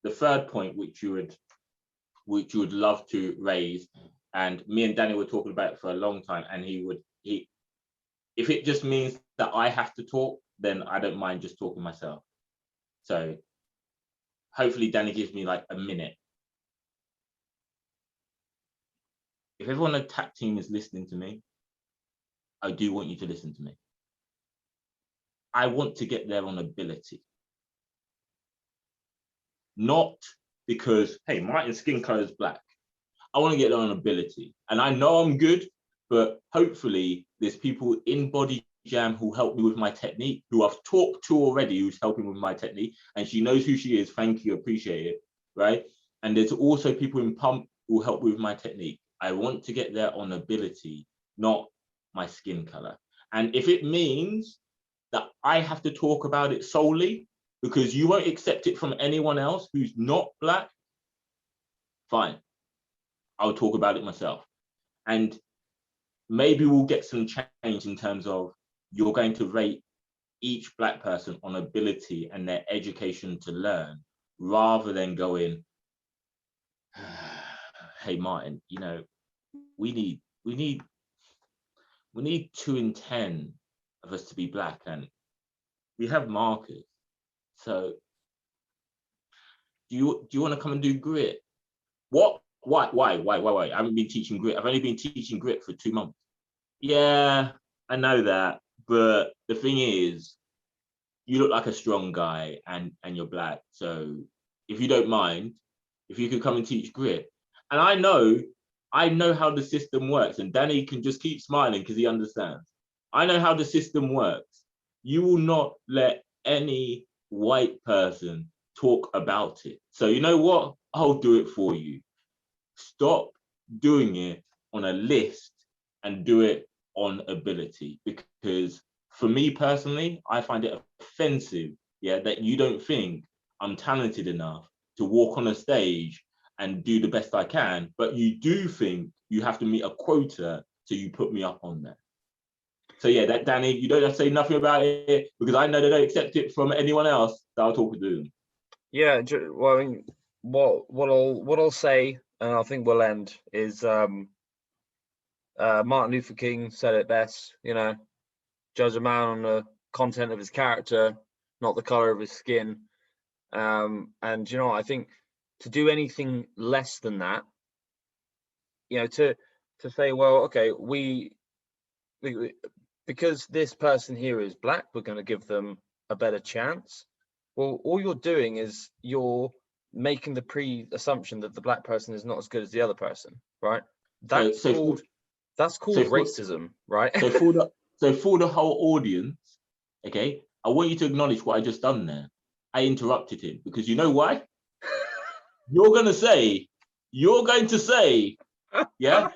the third point which you would love to raise, and me and Danny were talking about it for a long time, and if it just means that I have to talk, then I don't mind just talking myself. So hopefully Danny gives me like a minute. If everyone on the tap team is listening to me, I do want you to listen to me. I want to get there on ability. Not because, hey, Martin's skin color is black. I want to get there on ability. And I know I'm good, but hopefully there's people in Body Jam who help me with my technique, who I've talked to already, who's helping with my technique. And she knows who she is. Thank you, appreciate it, right? And there's also people in Pump who help with my technique. I want to get there on ability, not my skin color. And if it means that I have to talk about it solely because you won't accept it from anyone else who's not black, fine. I'll talk about it myself. And maybe we'll get some change in terms of you're going to rate each black person on ability and their education to learn, rather than going, hey, Martin, you know, we need 2 in 10 of us to be black, and we have markers. So do you want to come and do grit? What? Why? I haven't been teaching grit. I've only been teaching grit for 2 months. Yeah, I know that. But the thing is, you look like a strong guy and you're black. So if you don't mind, if you could come and teach grit. And I know how the system works. And Danny can just keep smiling because he understands. I know how the system works. You will not let any white person talk about it. So you know what? I'll do it for you. Stop doing it on a list and do it on ability. Because for me personally, I find it offensive, yeah, that you don't think I'm talented enough to walk on a stage and do the best I can, but you do think you have to meet a quota, so you put me up on there. So yeah, that Danny, you don't have to say nothing about it because I know they don't accept it from anyone else that I'll talk to them. Yeah, well, I mean, what I'll say, and I think we'll end, is Martin Luther King said it best. You know, judge a man on the content of his character, not the color of his skin. And you know, I think to do anything less than that, you know, to say, well, okay, because this person here is black, we're going to give them a better chance. Well, all you're doing is you're making the pre-assumption that the black person is not as good as the other person, right? That's called racism, right? So for the whole audience, okay, I want you to acknowledge what I just done there. I interrupted him because you know why? You're going to say, yeah,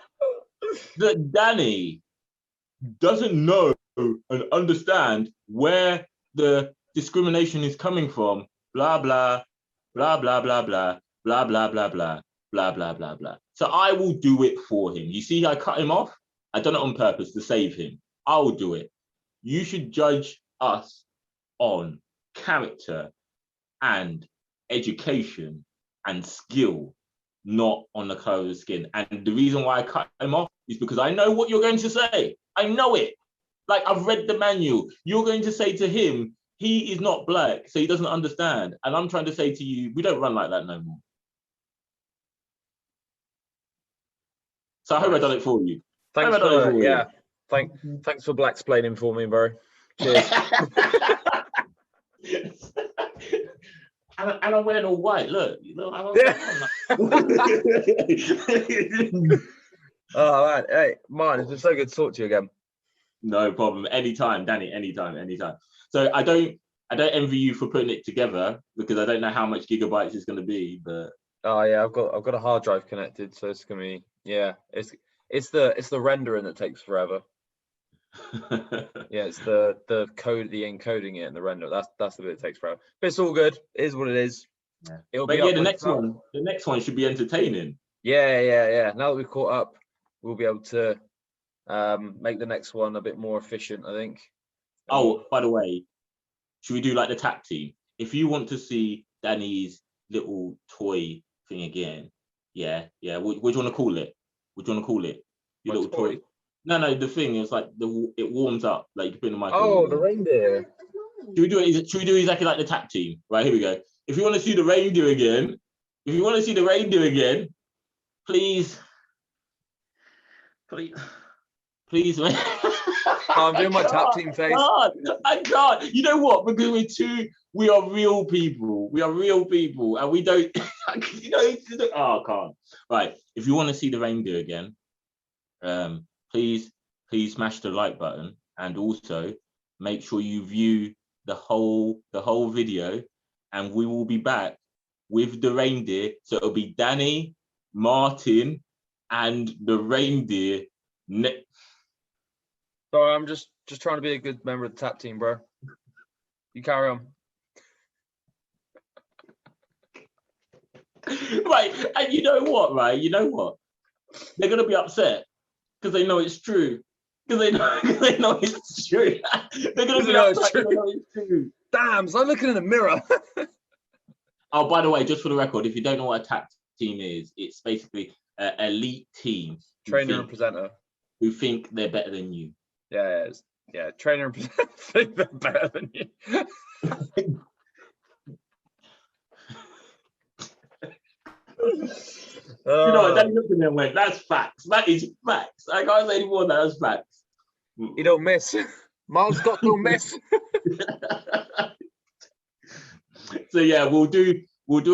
that Danny doesn't know and understand where the discrimination is coming from, blah, blah, blah, blah, blah, blah, blah, blah, blah, blah, blah, blah, blah, blah. So I will do it for him. You see, I cut him off. I done it on purpose to save him. I'll do it. You should judge us on character and education and skill, not on the color of the skin. And the reason why I cut him off is because I know what you're going to say. I know it. Like, I've read the manual. You're going to say to him, he is not black, so he doesn't understand. And I'm trying to say to you, we don't run like that no more. So I hope I done it for you. Thanks for black explaining for me, bro. Cheers. And I'm wearing all white. Look, you know. Oh man, hey, Martin, it's been so good to talk to you again. No problem. Anytime, Danny. Anytime. So I don't envy you for putting it together because I don't know how much gigabytes it's going to be. But oh yeah, I've got a hard drive connected, so it's gonna be it's the rendering that takes forever. Yeah, it's the code, the encoding it and the render. That's the bit that takes forever. But it's all good. It is what it is. Yeah. The next one should be entertaining. Yeah. Now that we've caught up, we'll be able to make the next one a bit more efficient, I think. Oh, by the way, should we do like the tap team? If you want to see Danny's little toy thing again, yeah. What do you want to call it? Your little toy. No, the thing is like it warms up, like you put in the microwave. Oh, the reindeer. Should we do exactly like the tap team? Right, here we go. If you want to see the reindeer again, please. I'm doing my tap team face. I can't. You know what? Because we are real people. And we don't, I can't. Right. If you want to see the reindeer again, please smash the like button and also make sure you view the whole video, and we will be back with the reindeer. So it'll be Danny, Martin, and the reindeer. Sorry, I'm just trying to be a good member of the tap team, bro. You carry on. Right, and you know what? They're gonna be upset because they know it's true. Because they know it's true. They're gonna be upset because they know it's true. Damn, so I'm looking in the mirror. Oh, by the way, just for the record, if you don't know what a tap team is, it's basically an elite team. Trainer and presenter. Who think they're better than you. Yeah. Trainer and presenter think they're better than you. You know what? Danny looked at me and went, "That's facts. That is facts. I can't say any more than that's facts." You don't miss. Miles Scott don't miss. So yeah, we'll do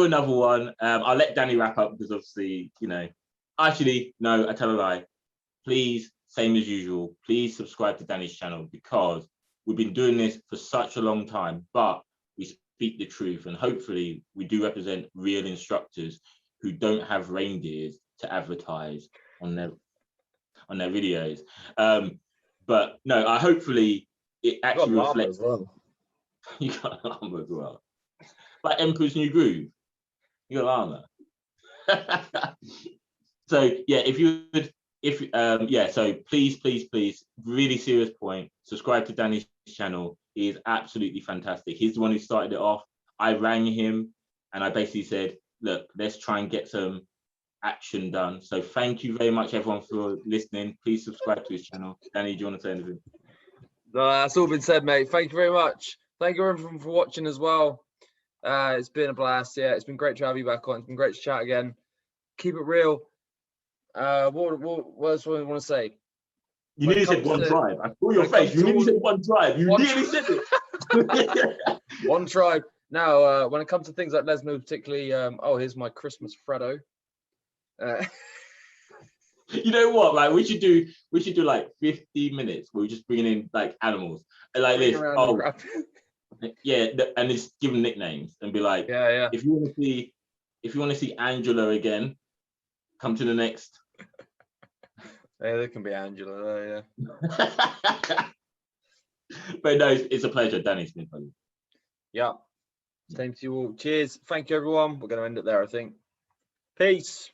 another one. I'll let Danny wrap up because obviously, you know, actually, no, I tell a lie. Please, same as usual, please subscribe to Danny's channel because we've been doing this for such a long time, but we speak the truth and hopefully we do represent real instructors who don't have reindeers to advertise on their videos. But no, hopefully it actually reflects. Well. You got llama as well. Like Emperor's New Groove. You got llama. So yeah, so please, really serious point. Subscribe to Danny's channel. He is absolutely fantastic. He's the one who started it off. I rang him and I basically said, look, let's try and get some action done. So thank you very much, everyone, for listening. Please subscribe to his channel. Danny, do you want to say anything? No, that's all been said, mate. Thank you very much. Thank you everyone for watching as well. It's been a blast. Yeah, it's been great to have you back on. It's been great to chat again. Keep it real. What else do I want to say? You nearly said one tribe. I saw your face. You nearly said one tribe. You nearly said it. One tribe. Now, when it comes to things like Lesmo, particularly, here's my Christmas Freddo. You know what? Like we should do like 50 minutes where we're just bringing in like animals like this. Oh, yeah, and just give them nicknames and be like, yeah. If you want to see Angela again, come to the next. Yeah, there can be Angela. Yeah. But no, it's a pleasure, Danny. It's been fun. Yeah. Same to you all. Cheers. Thank you, everyone. We're going to end it there, I think. Peace.